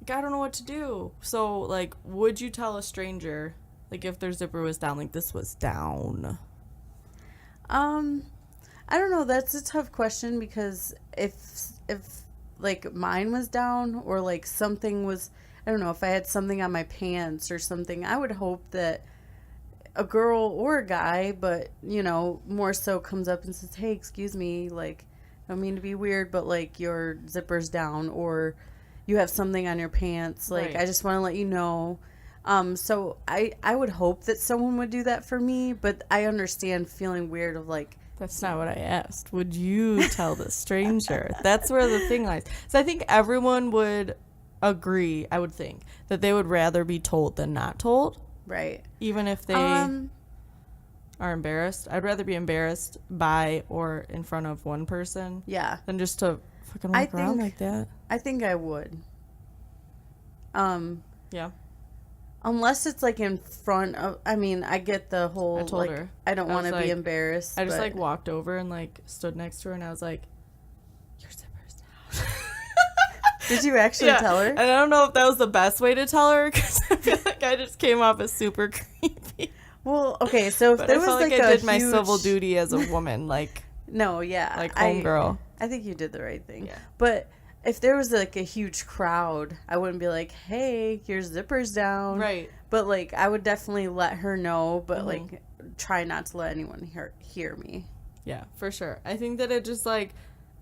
Like, I don't know what to do. So, like, would you tell a stranger, like, if their zipper was down, like, this was down? I don't know. That's a tough question because if like, mine was down or, like, something was, I don't know, if I had something on my pants or something, I would hope that a girl or a guy, but, you know, more so comes up and says, hey, excuse me, like, I don't mean to be weird, but, like, your zipper's down or you have something on your pants. Like, Right. I just want to let you know. So I would hope that someone would do that for me, but I understand feeling weird of like. That's not what I asked. Would you tell the stranger? That's where the thing lies. So I think everyone would agree, I would think, that they would rather be told than not told. Right. Even if they are embarrassed. I'd rather be embarrassed by or in front of one person. Yeah. Than just to fucking walk around like that. I think I would. Yeah. Unless it's like in front of, I mean, I get the whole, I told like, her. I don't want to be embarrassed. I just like walked over and like stood next to her and I was like, your zipper's down. Did you actually tell her? And I don't know if that was the best way to tell her because I feel like I just came off as super creepy. Well, okay, so if but there I was felt like I a did my civil duty as a woman, like no, yeah, like homegirl. I think you did the right thing. Yeah. But if there was like a huge crowd, I wouldn't be like, "Hey, your zipper's down." Right. But like, I would definitely let her know, but like, try not to let anyone hear me. Yeah, for sure. I think that it just like,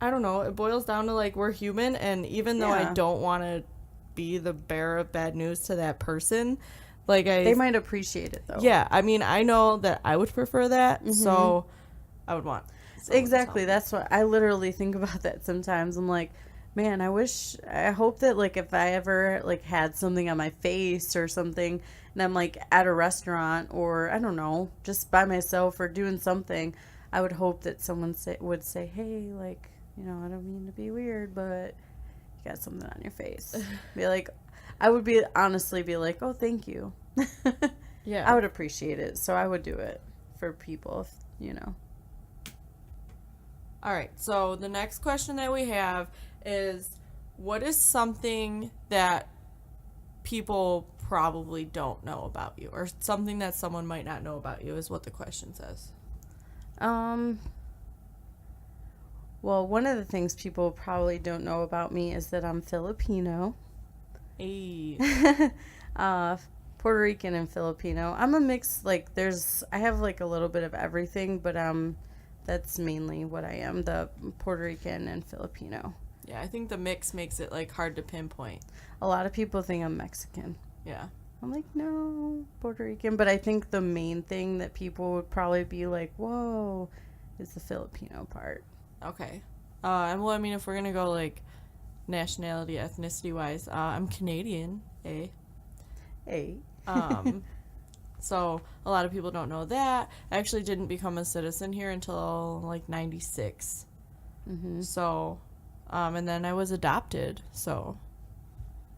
I don't know. It boils down to like we're human, and even though I don't want to be the bearer of bad news to that person, like they might appreciate it though. Yeah, I mean, I know that I would prefer that, so I would want. Exactly. That's what I literally think about that sometimes. I'm like, man, I hope that like if I ever like had something on my face or something and I'm like at a restaurant or I don't know, just by myself or doing something, I would hope that someone would say, hey, like, you know, I don't mean to be weird, but you got something on your face. Be like, I would honestly be like, oh, thank you. Yeah. I would appreciate it. So I would do it for people, if, you know. All right, so the next question that we have is, what is something that people probably don't know about you, or something that someone might not know about you is what the question says. Well, one of the things people probably don't know about me is that I'm Filipino. Hey. Puerto Rican and Filipino. I'm a mix, like, I have, like, a little bit of everything, but I'm that's mainly what I am, the Puerto Rican and Filipino. Yeah, I think the mix makes it, like, hard to pinpoint. A lot of people think I'm Mexican. Yeah. I'm like, no, Puerto Rican. But I think the main thing that people would probably be like, whoa, is the Filipino part. Okay. And well, I mean, if we're going to go, like, nationality, ethnicity-wise, I'm Canadian, eh? Hey. So a lot of people don't know that. I actually didn't become a citizen here until, like, 96. Mm-hmm. So, and then I was adopted, so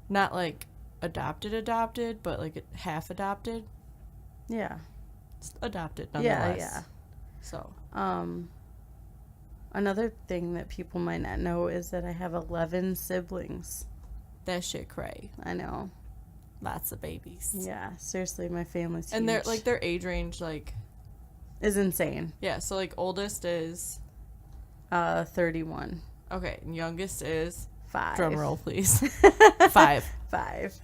not, like, adopted, but, like, half adopted. Yeah. Adopted, nonetheless. Yeah. So. Another thing that people might not know is that I have 11 siblings. That shit cray. I know. Lots of babies. Yeah, seriously, my family's huge. And they're, like, their age range, like... is insane. Yeah, so, like, oldest is... 31. Okay, and youngest is... 5. Drum roll, please. 5. 5.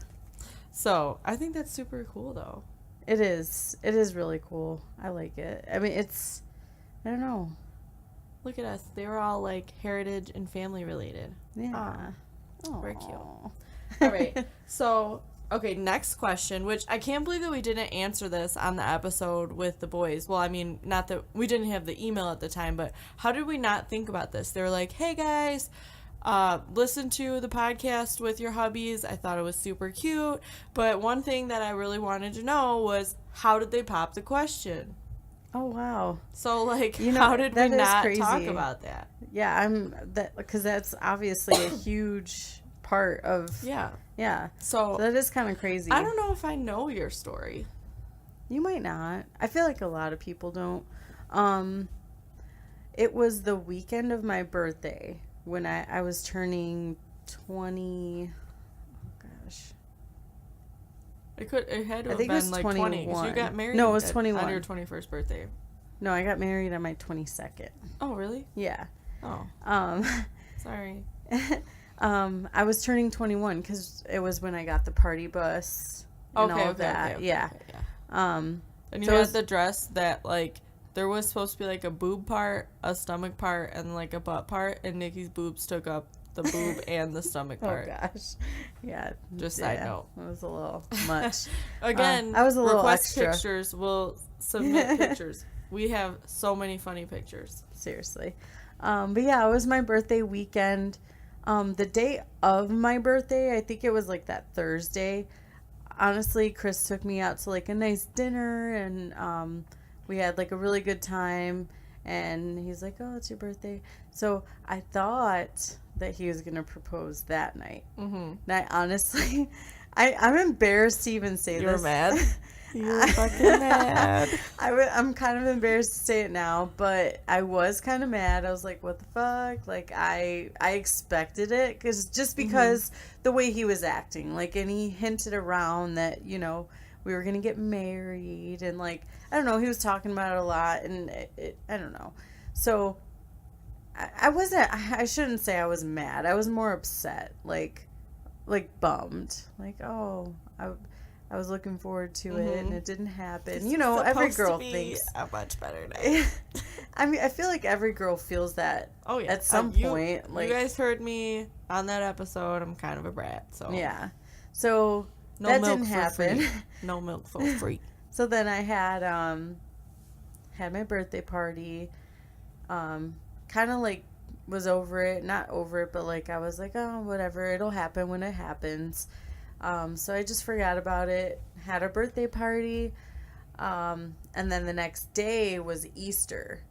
So, I think that's super cool, though. It is. It is really cool. I like it. I mean, it's... I don't know. Look at us. They were all, like, heritage and family related. Yeah. Very cute. All right. So, okay, next question, which I can't believe that we didn't answer this on the episode with the boys. Well, I mean, not that we didn't have the email at the time, but how did we not think about this? They were like, hey, guys, listen to the podcast with your hubbies. I thought it was super cute. But one thing that I really wanted to know was, how did they pop the question? Oh, wow. So, like, how did we not talk about that? Yeah, because that's obviously a huge part of... Yeah. So that is kind of crazy. I don't know if I know your story. You might not. I feel like a lot of people don't. It was the weekend of my birthday when I was turning 20... Oh, gosh. It had to have been like 20. 'Cause you got married. No, it was 21 on your 21st birthday. No, I got married on my 22nd. Oh, really? Yeah. Oh. Sorry. I was turning 21 because it was when I got the party bus and all of that. Okay, yeah. And you had the dress that, like, there was supposed to be, like, a boob part, a stomach part, and, like, a butt part, and Nikki's boobs took up the boob and the stomach part. Oh, gosh. Yeah. Just side note. It was a little much. Again, I was a little request extra. pictures. We'll submit pictures. We have so many funny pictures. Seriously. But yeah, it was my birthday weekend. The day of my birthday, I think it was like that Thursday. Honestly, Chris took me out to like a nice dinner, and we had like a really good time. And he's like, "Oh, it's your birthday." So I thought that he was gonna propose that night. Mm-hmm. And I honestly, I'm embarrassed to even say this. You were mad. You were fucking mad. I'm kind of embarrassed to say it now, but I was kind of mad. I was like, what the fuck? Like, I expected it because the way he was acting, like, and he hinted around that, you know, we were going to get married, and, like, I don't know, he was talking about it a lot, and I don't know. So I shouldn't say I was mad. I was more upset, like bummed. Like, oh, I was looking forward to it, and it didn't happen. You know, every girl thinks a much better night. I mean, I feel like every girl feels that. Oh yeah, at some point. Like, you guys heard me on that episode. I'm kind of a brat, so yeah. So no that milk didn't for happen. Free. No milk for free. So then I had my birthday party. Kind of like was over it, not over it, but like I was like, oh, whatever, it'll happen when it happens. So I just forgot about it, had a birthday party, and then the next day was Easter,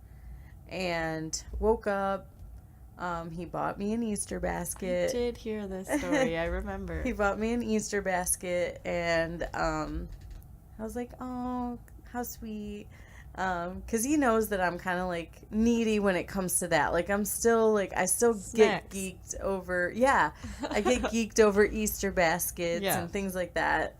and woke up, he bought me an Easter basket. I did hear this story, I remember. He bought me an Easter basket, and I was like, oh, how sweet. Because he knows that I'm kind of like needy when it comes to that. Like, I'm still like, I still get geeked over, I get geeked over Easter baskets and things like that.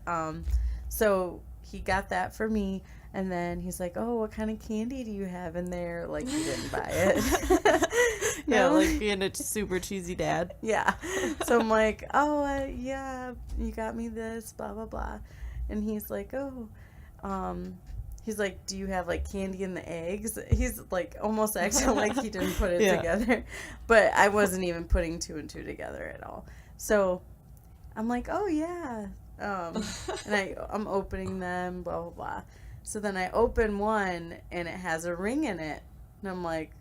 So he got that for me, and then he's like, oh, what kind of candy do you have in there? Like, he didn't buy it. Yeah, like being a super cheesy dad. Yeah. So I'm like, oh, yeah, you got me this, blah, blah, blah. And he's like, oh, he's like, do you have like candy in the eggs? He's like almost acting like he didn't put it together. But I wasn't even putting 2 and 2 together at all. So I'm like, oh yeah. And I'm opening them, blah, blah, blah. So then I open one and it has a ring in it. And I'm like,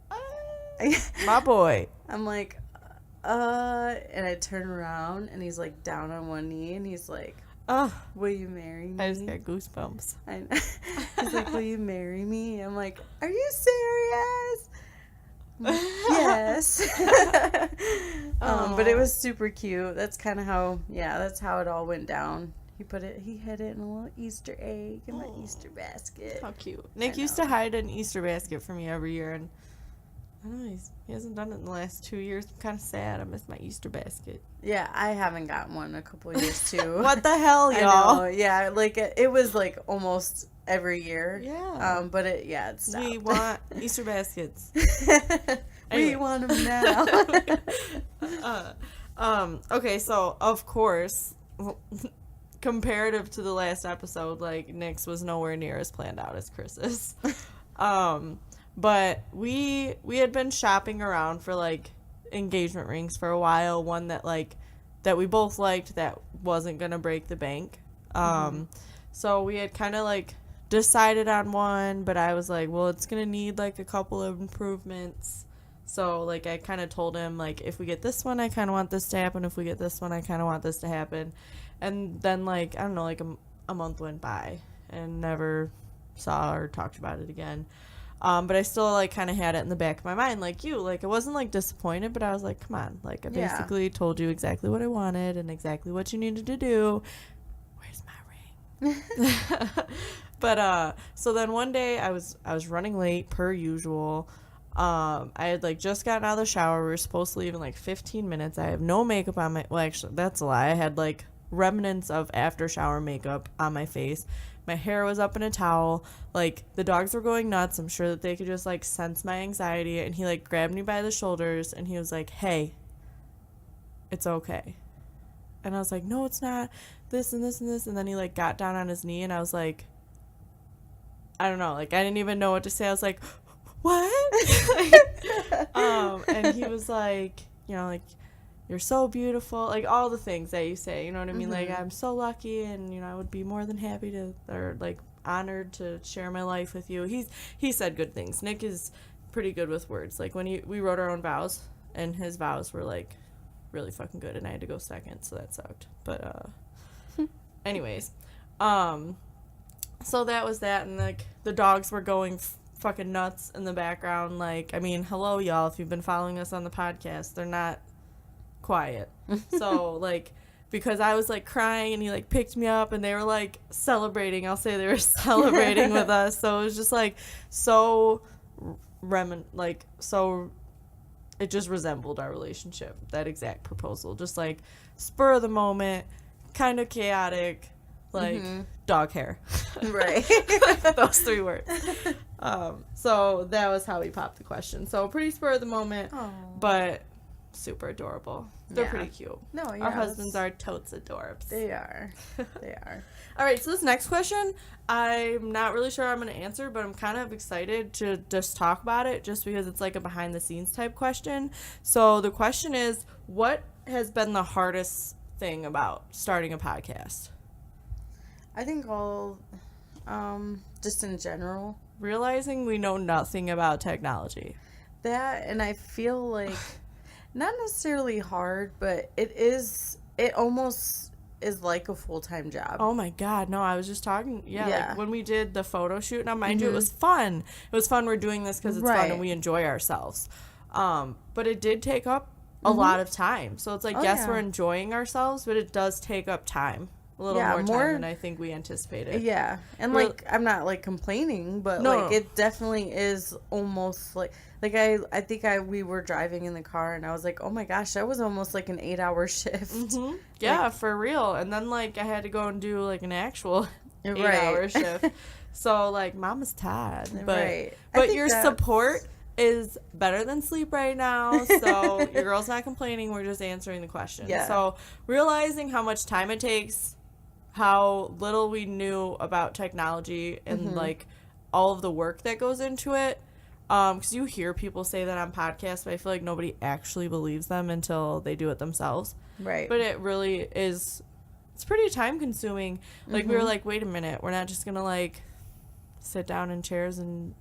my boy. I'm like, and I turn around and he's like down on one knee and he's like, will you marry me? I just got goosebumps. He's like, will you marry me? I'm like, are you serious? Yes. But it was super cute. That's kind of how, that's how it all went down. He hid it in a little Easter egg in my Easter basket. How cute. Nick used to hide an Easter basket for me every year, and I don't know, he hasn't done it in the last 2 years. I'm kind of sad. I miss my Easter basket. Yeah, I haven't gotten one in a couple of years, too. What the hell, y'all? I know, yeah, like, it was, like, almost every year. Yeah. But it stopped. We want Easter baskets. We want them now. Okay, so, of course, comparative to the last episode, like, Nick's was nowhere near as planned out as Chris's. But we had been shopping around for, like, engagement rings for a while. One that, like, that we both liked that wasn't going to break the bank. So we had kind of, like, decided on one, but I was like, well, it's going to need, like, a couple of improvements. So, like, I kind of told him, like, if we get this one, I kind of want this to happen. If we get this one, I kind of want this to happen. And then, like, I don't know, like, a month went by and never saw or talked about it again. But I still, like, kind of had it in the back of my mind, like you. Like, I wasn't, like, disappointed, but I was like, come on. Like, I basically told you exactly what I wanted and exactly what you needed to do. Where's my ring? But, so then one day I was running late, per usual. I had, like, just gotten out of the shower. We were supposed to leave in, like, 15 minutes. I have no makeup on my... Well, actually, that's a lie. I had, like, remnants of after-shower makeup on my face. My hair was up in a towel. Like, the dogs were going nuts. I'm sure that they could just, like, sense my anxiety. And he, like, grabbed me by the shoulders, and he was like, hey, it's okay. And I was like, no, it's not. This and this and this. And then he, like, got down on his knee, and I was like, I don't know. Like, I didn't even know what to say. I was like, what? And he was like, you know, like, you're so beautiful, like, all the things that you say, you know what I mean? Like, I'm so lucky, and, you know, I would be more than happy to, or, like, honored to share my life with you. He said good things. Nick is pretty good with words. Like, when we wrote our own vows, and his vows were, like, really fucking good, and I had to go second, so that sucked. But, anyways, so that was that, and, like, the dogs were going fucking nuts in the background. Like, I mean, hello, y'all, if you've been following us on the podcast, they're not quiet. So, like, because I was, like, crying, and he, like, picked me up, and they were, like, celebrating. I'll say they were celebrating with us. So it was just, like, so so it just resembled our relationship, that exact proposal. Just, like, spur of the moment, kind of chaotic, like, dog hair. Right. Those 3 words. So that was how we popped the question. So pretty spur of the moment, but super adorable. They're pretty cute. No, yeah. Our husbands are totes adorbs. They are. They are. All right, so this next question, I'm not really sure I'm going to answer, but I'm kind of excited to just talk about it just because it's like a behind-the-scenes type question. So the question is, what has been the hardest thing about starting a podcast? I think just in general. Realizing we know nothing about technology. That, and I feel like... Not necessarily hard, but it almost is like a full-time job. Oh my God, no, I was just talking, like when we did the photo shoot, now mind you, it was fun. It was fun, we're doing this because it's fun and we enjoy ourselves. But it did take up a lot of time. So it's like, yes, we're enjoying ourselves, but it does take up time. A little more time than I think we anticipated. Yeah, and like, I'm not like complaining, but it definitely is almost like I think we were driving in the car and I was like, oh my gosh, that was almost like an 8-hour shift. Yeah, like, for real. And then like I had to go and do like an actual 8-hour shift. So like, mama's tired, but your support is better than sleep right now. So your girl's not complaining. We're just answering the question. Yeah. So realizing how much time it takes, how little we knew about technology, and like all of the work that goes into it. Because you hear people say that on podcasts, but I feel like nobody actually believes them until they do it themselves. Right. But it really is, it's pretty time consuming. Like, we were like, wait a minute, we're not just going to, like, sit down in chairs and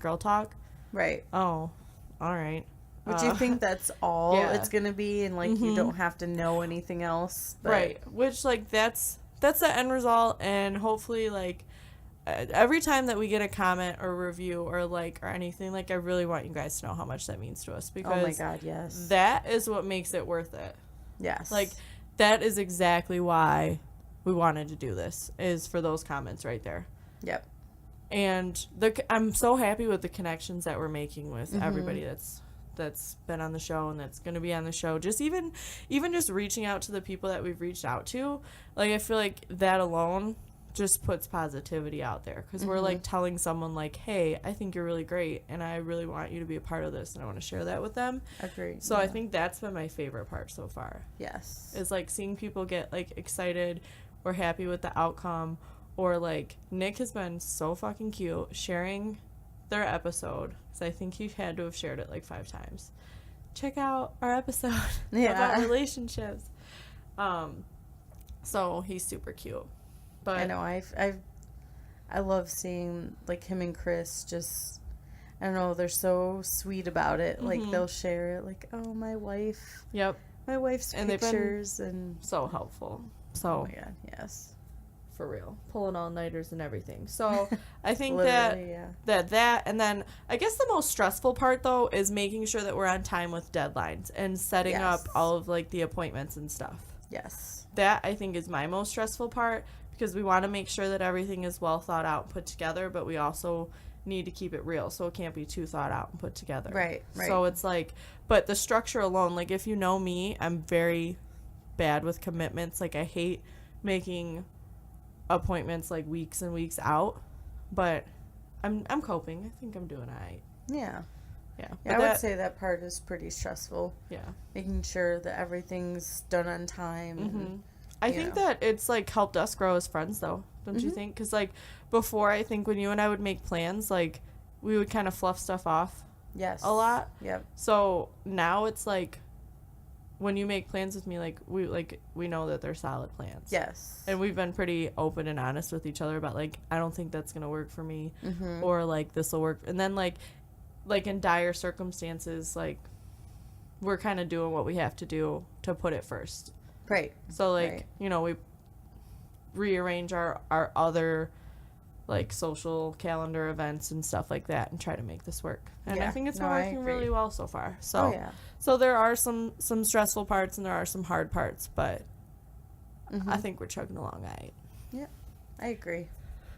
girl talk. Right. Oh, all right. Would you think that's all yeah. it's going to be, and, like, you don't have to know anything else? But... Right. Which, like, that's the end result, and hopefully, like, every time that we get a comment or review or, like, or anything, like, I really want you guys to know how much that means to us, because oh my God, yes, that is what makes it worth it. Yes. Like, that is exactly why we wanted to do this, is for those comments right there. Yep. And I'm so happy with the connections that we're making with everybody that's been on the show and that's going to be on the show. Just even just reaching out to the people that we've reached out to, like, I feel like that alone just puts positivity out there, because we're, like, telling someone, like, hey, I think you're really great and I really want you to be a part of this and I want to share that with them. Agreed. So I think that's been my favorite part so far. Yes. Is, like, seeing people get, like, excited or happy with the outcome, or, like, Nick has been so fucking cute sharing their episode, because I think he had to have shared it like 5 times. Check out our episode about relationships. So he's super cute. But I know I love seeing, like, him and Chris just, I don't know, they're so sweet about it. Like, they'll share it, like, oh, my wife. Yep. My wife's and pictures, and so helpful. So oh my God, yes. For real, pulling all-nighters and everything. So I think yeah. that and then I guess the most stressful part, though, is making sure that we're on time with deadlines and setting up all of, like, the appointments and stuff. Yes. That, I think, is my most stressful part, because we want to make sure that everything is well thought out and put together, but we also need to keep it real, so it can't be too thought out and put together. Right. So it's like, but the structure alone, like, if you know me, I'm very bad with commitments. Like, I hate making appointments, like, weeks and weeks out, but I'm coping. I think I'm doing all right. Yeah. Yeah. Yeah, I would say that part is pretty stressful. Yeah. Making sure that everything's done on time. And, I think that it's, like, helped us grow as friends, though. Don't you think? Because, like, before, I think when you and I would make plans, like, we would kind of fluff stuff off. Yes. A lot. Yep. So now it's, like, when you make plans with me, like, we know that they're solid plans. Yes. And we've been pretty open and honest with each other about, like, I don't think that's going to work for me. Or, like, this will work. And then, like in dire circumstances, like, we're kind of doing what we have to do to put it first. Right. So, like, you know, we rearrange our other, like, social calendar events and stuff like that and try to make this work. And I think it's been working really well so far. So, so there are some stressful parts and there are some hard parts, but I think we're chugging along all right. Yeah, I agree.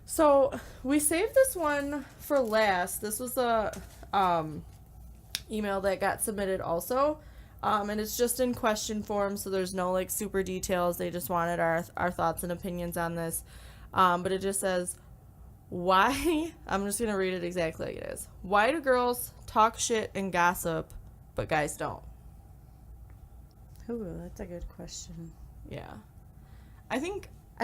So we saved this one for last. This was a email that got submitted also. And it's just in question form, so there's no, like, super details. They just wanted our thoughts and opinions on this. But it just says, why, I'm just going to read it exactly like it is. Why do girls talk shit and gossip, but guys don't? Ooh, that's a good question. Yeah. I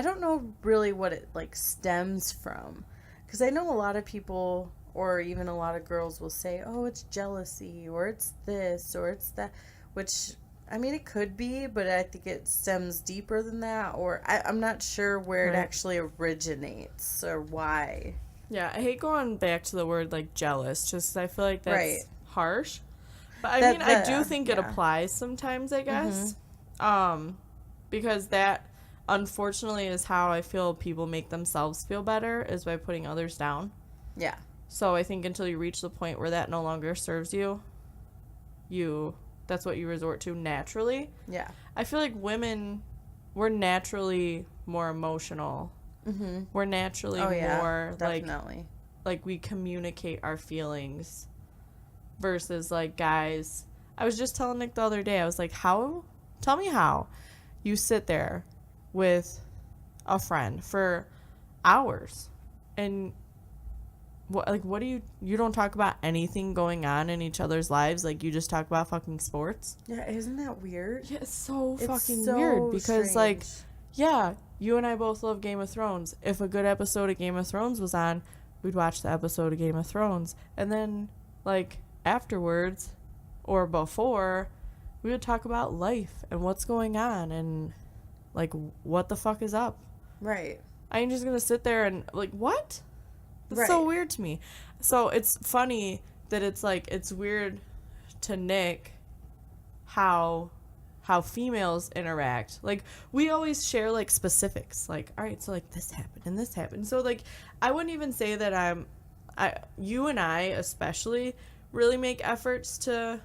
don't know really what it, like, stems from. Because I know a lot of people, or even a lot of girls, will say, oh, it's jealousy, or it's this, or it's that. Which, I mean, it could be, but I think it stems deeper than that. Or I'm not sure where it actually originates or why. Yeah, I hate going back to the word, like, jealous, just 'cause I feel like that's harsh. But, I mean, I do think it applies sometimes, I guess. Because that, unfortunately, is how I feel people make themselves feel better, is by putting others down. Yeah. So I think until you reach the point where that no longer serves you, that's what you resort to naturally. Yeah. I feel like women, we're naturally more emotional. We're naturally more, definitely. like, we communicate our feelings versus, like, guys. I was just telling Nick the other day, I was like, tell me how you sit there with a friend for hours and what do you don't talk about anything going on in each other's lives, like, you just talk about fucking sports? Yeah, isn't that weird? Yeah, it's so weird because strange. Like, yeah, you and I both love Game of Thrones. If a good episode of Game of Thrones was on, we'd watch the episode of Game of Thrones, and then, like, afterwards or before, we would talk about life and what's going on and, like, what the fuck is up. Right. I ain't just gonna sit there and, like, what? That's so weird to me. So it's funny that it's, like, it's weird to Nick how females interact. Like, we always share, like, specifics. Like, all right, so, like, this happened and this happened. So, like, I wouldn't even say that you and I especially really make efforts to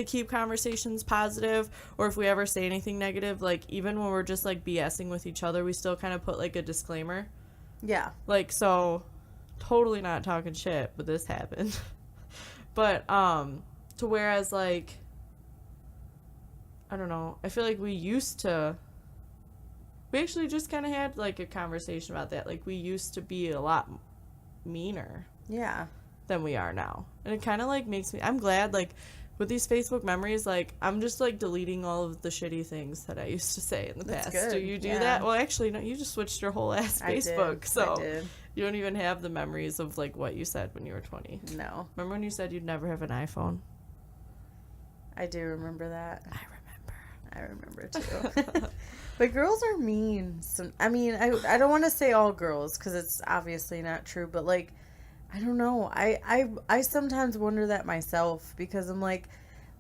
keep conversations positive, or if we ever say anything negative, like, even when we're just, like, BSing with each other, we still kind of put, like, a disclaimer. Yeah. Like, so, totally not talking shit, but this happened. But, to whereas, like, I don't know, I feel like we actually just kind of had, like, a conversation about that. Like, we used to be a lot meaner. Yeah. Than we are now. And it kind of, like, makes me, I'm glad, like, with these Facebook memories, like, I'm just, like, deleting all of the shitty things that I used to say in the That's past. good. Do you do that? Well, actually, no, you just switched your whole ass Facebook. So I did. You don't even have the memories of, like, what you said when you were 20. No. Remember when you said you'd never have an iPhone? I do remember that. I remember too. But girls are mean. I mean, I don't want to say all girls because it's obviously not true, but, like, I don't know. I sometimes wonder that myself because I'm like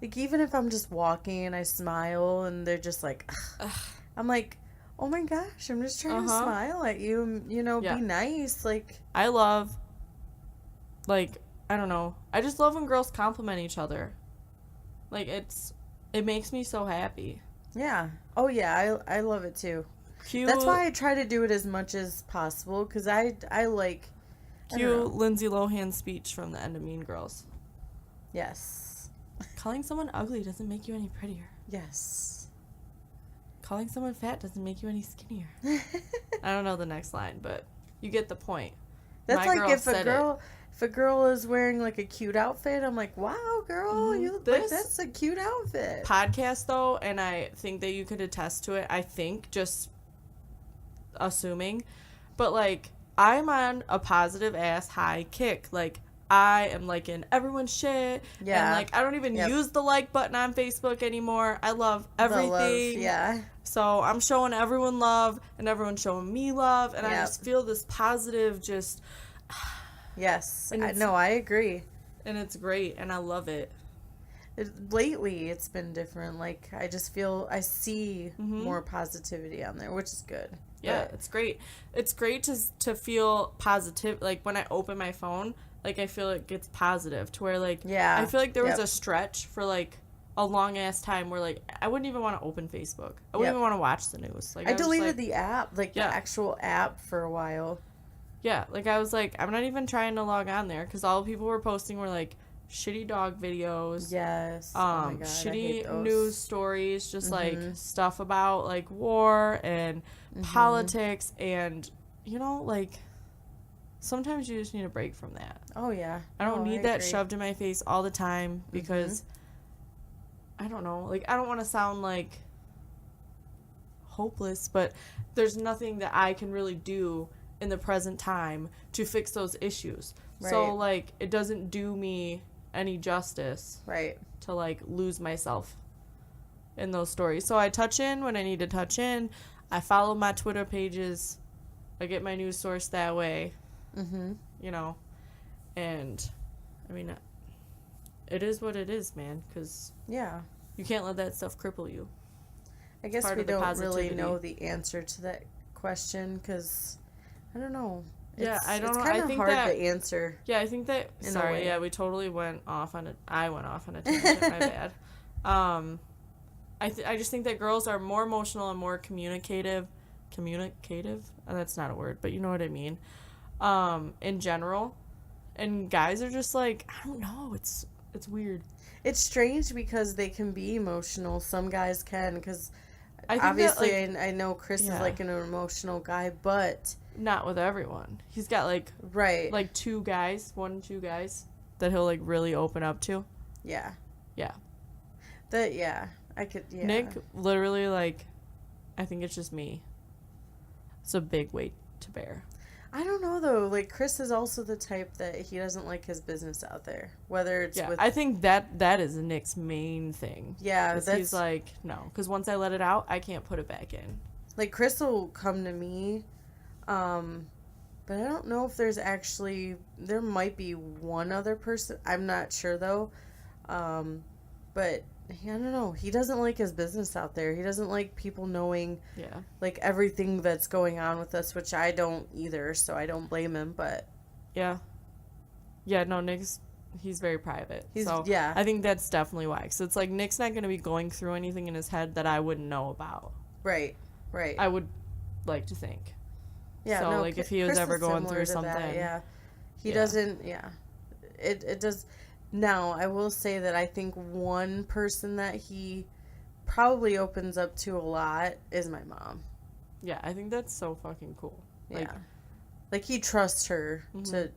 even if I'm just walking and I smile and they're just like, ugh, I'm like, oh my gosh, I'm just trying to smile at you and, be nice. Like, I love, like, I don't know. I just love when girls compliment each other. Like, it makes me so happy. Yeah. Oh, yeah. I love it, too. Cue, that's why I try to do it as much as possible, because I like... Cue Lindsay Lohan's speech from the end of Mean Girls. Yes. Calling someone ugly doesn't make you any prettier. Yes. Calling someone fat doesn't make you any skinnier. I don't know the next line, but you get the point. That's like if a girl is wearing, like, a cute outfit, I'm like, wow, girl, that's a cute outfit. Podcast, though, and I think that you could attest to it, I think, just assuming, but, like, I'm on a positive ass high kick. Like, I am liking everyone's shit. Yeah. And, like, I don't even use the like button on Facebook anymore. I love everything. Yeah. So I'm showing everyone love, and everyone's showing me love, and I just feel this positive just... Yes. I agree. And it's great, and I love it. Lately, it's been different. Like, I just feel... I see more positivity on there, which is good. Yeah, it's great. It's great to feel positive. Like, when I open my phone, like, I feel it gets positive to where, like, I feel like there was a stretch for, like, a long-ass time where, like, I wouldn't even want to open Facebook. I wouldn't even want to watch the news. Like, I deleted the app, like, the actual app for a while. Yeah, like, I was like, I'm not even trying to log on there because all people were posting were, like, shitty dog videos. Yes. Oh my God, shitty news stories, just, like, stuff about, like, war and politics and, like, sometimes you just need a break from that. Oh, yeah. I don't need that shoved in my face all the time because, I don't know, like, I don't want to sound, like, hopeless, but there's nothing that I can really do in the present time to fix those issues. Right. So, like, it doesn't do me any justice to, like, lose myself in those stories. So I touch in when I need to touch in. I follow my Twitter pages. I get my news source that way. And I mean, it is what it is, man, because you can't let that stuff cripple you. I guess we don't really know the answer to that question because I don't know. I don't know. It's kind of hard to answer. Yeah, I think that. Sorry, we totally went off on it. I went off on a tangent. My bad. I just think that girls are more emotional and more communicative. Communicative? That's not a word, but you know what I mean. In general, and guys are just like, I don't know. It's weird. It's strange because they can be emotional. Some guys can, because obviously that, like, I know Chris is like an emotional guy, but not with everyone. He's got like like two guys that he'll like really open up to. Yeah. I could. Yeah. Nick literally, like, I think it's just me. It's a big weight to bear. I don't know though. Like Chris is also the type that he doesn't like his business out there. Whether it's with I think that is Nick's main thing. yeah, that's he's like no, because once I let it out, I can't put it back in. like Chris will come to me, but I don't know if there's actually there might be one other person. I'm not sure though, but I don't know. He doesn't like his business out there. He doesn't like people knowing like everything that's going on with us, which I don't either, so I don't blame him, but yeah, no, he's very private. Yeah. I think that's definitely why. So it's like Nick's not going to be going through anything in his head that I wouldn't know about. Right. I would like to think. Yeah. So no, like if he was ever going through something, that, he doesn't. Yeah. It does. Now, I will say that I think one person that he probably opens up to a lot is my mom. Yeah, I think that's so fucking cool. Like he trusts her to,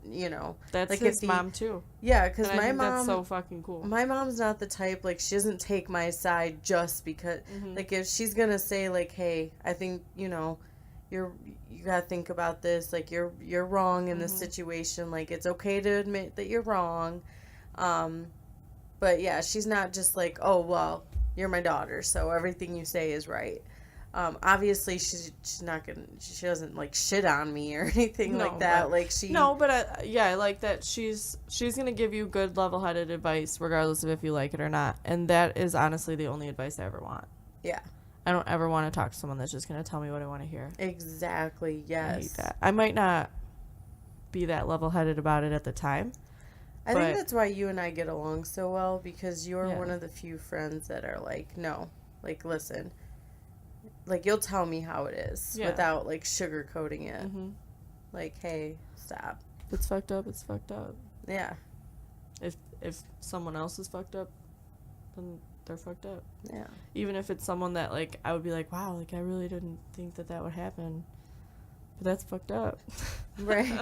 That's like his mom too. Yeah, because my mom. That's so fucking cool. My mom's not the type, like, she doesn't take my side just because, like, if she's gonna say, like, hey, I think, you gotta think about this, like, you're wrong in this situation, like, it's okay to admit that you're wrong. But yeah, she's not just like, oh, well, you're my daughter, so everything you say is right. Obviously she's not gonna, she doesn't like shit on me or anything like that. Like I like that she's gonna give you good level-headed advice regardless of if you like it or not, and that is honestly the only advice I ever want. Yeah, I don't ever want to talk to someone that's just gonna tell me what I want to hear. Exactly. Yes, I hate that. I might not be that level-headed about it at the time. I think that's why you and I get along so well, because you're one of the few friends that are like, no, like, listen, like, you'll tell me how it is without, like, sugarcoating it. Like, hey, stop. If it's fucked up, it's fucked up. Yeah. If someone else is fucked up, then they're fucked up. Yeah. Even if it's someone that, like, I would be like, wow, like, I really didn't think that would happen. But that's fucked up. Right.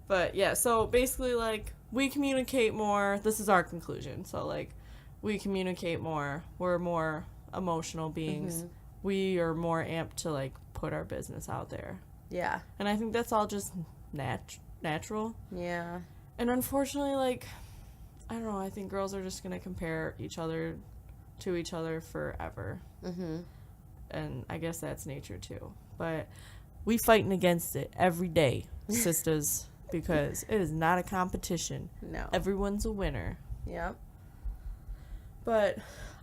But, yeah, so basically, like, we communicate more. This is our conclusion. So, like, we communicate more. We're more emotional beings. We are more amped to, like, put our business out there. Yeah. And I think that's all just natural. Yeah. And unfortunately, like, I don't know, I think girls are just going to compare each other to each other forever. And I guess that's nature, too. But we fighting against it every day, sisters, because it is not a competition. No. Everyone's a winner. Yep. But,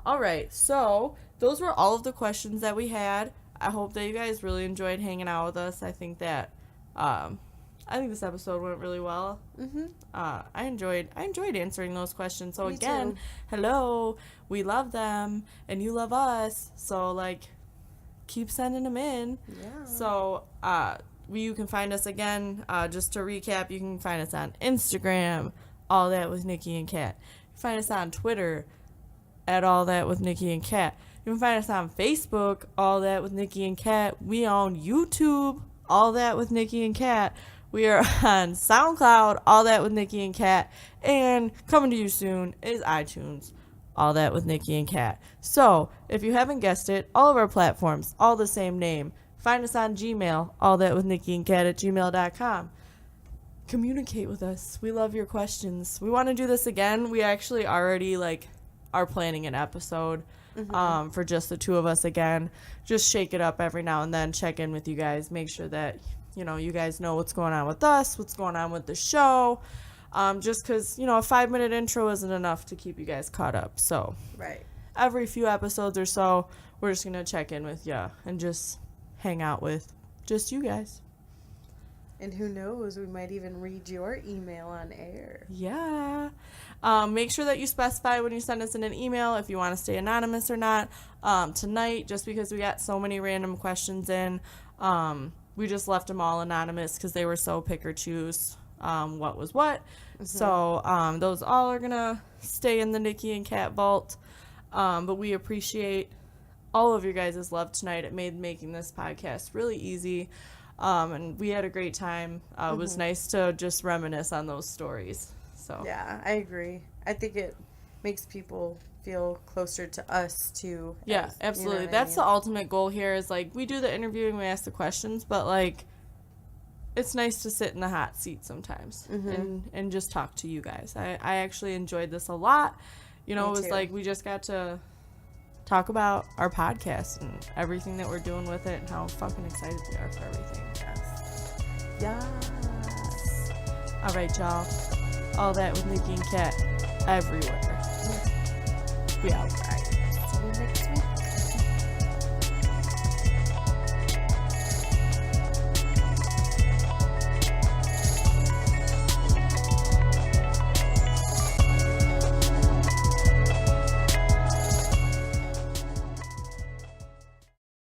all right, so those were all of the questions that we had. I hope that you guys really enjoyed hanging out with us. I think that, I think this episode went really well. I enjoyed answering those questions. So Me again, too. hello, we love them, and you love us. So, like, keep sending them in. Yeah. So, you can find us again, just to recap, you can find us on Instagram, All That With Nikkie and Cat. You can find us on Twitter, at All That With Nikkie and Cat. You can find us on Facebook, All That With Nikkie and Cat. We on YouTube, All That With Nikkie and Cat. We are on SoundCloud, All That With Nikkie and Cat. And coming to you soon is iTunes, All That With Nikkie and Cat. So, if you haven't guessed it, all of our platforms, all the same name. Find us on Gmail, allthatwithnikkieandcat@gmail.com. Communicate with us. We love your questions. We want to do this again. We actually already, like, are planning an episode for just the two of us again. Just shake it up every now and then, check in with you guys, make sure that, you guys know what's going on with us, what's going on with the show. Just because, a 5-minute intro isn't enough to keep you guys caught up. So, every few episodes or so, we're just going to check in with you and just hang out with just you guys. And who knows, we might even read your email on air. Yeah. Make sure that you specify when you send us in an email if you want to stay anonymous or not. Tonight, just because we got so many random questions in, we just left them all anonymous because they were so pick or choose what was what. So those all are going to stay in the Nikkie and Cat vault. But we appreciate all of your guys' love tonight. It made making this podcast really easy. And we had a great time. It was nice to just reminisce on those stories. So yeah, I agree. I think it makes people feel closer to us too. Yeah, absolutely. That's the ultimate goal here is, like, we do the interviewing, we ask the questions, but, like, it's nice to sit in the hot seat sometimes and just talk to you guys. I actually enjoyed this a lot. You know, Me it was too. like we just got to talk about our podcast and everything that we're doing with it and how fucking excited we are for everything. Yes. All right, y'all. All that with Nikki and Cat everywhere. We out.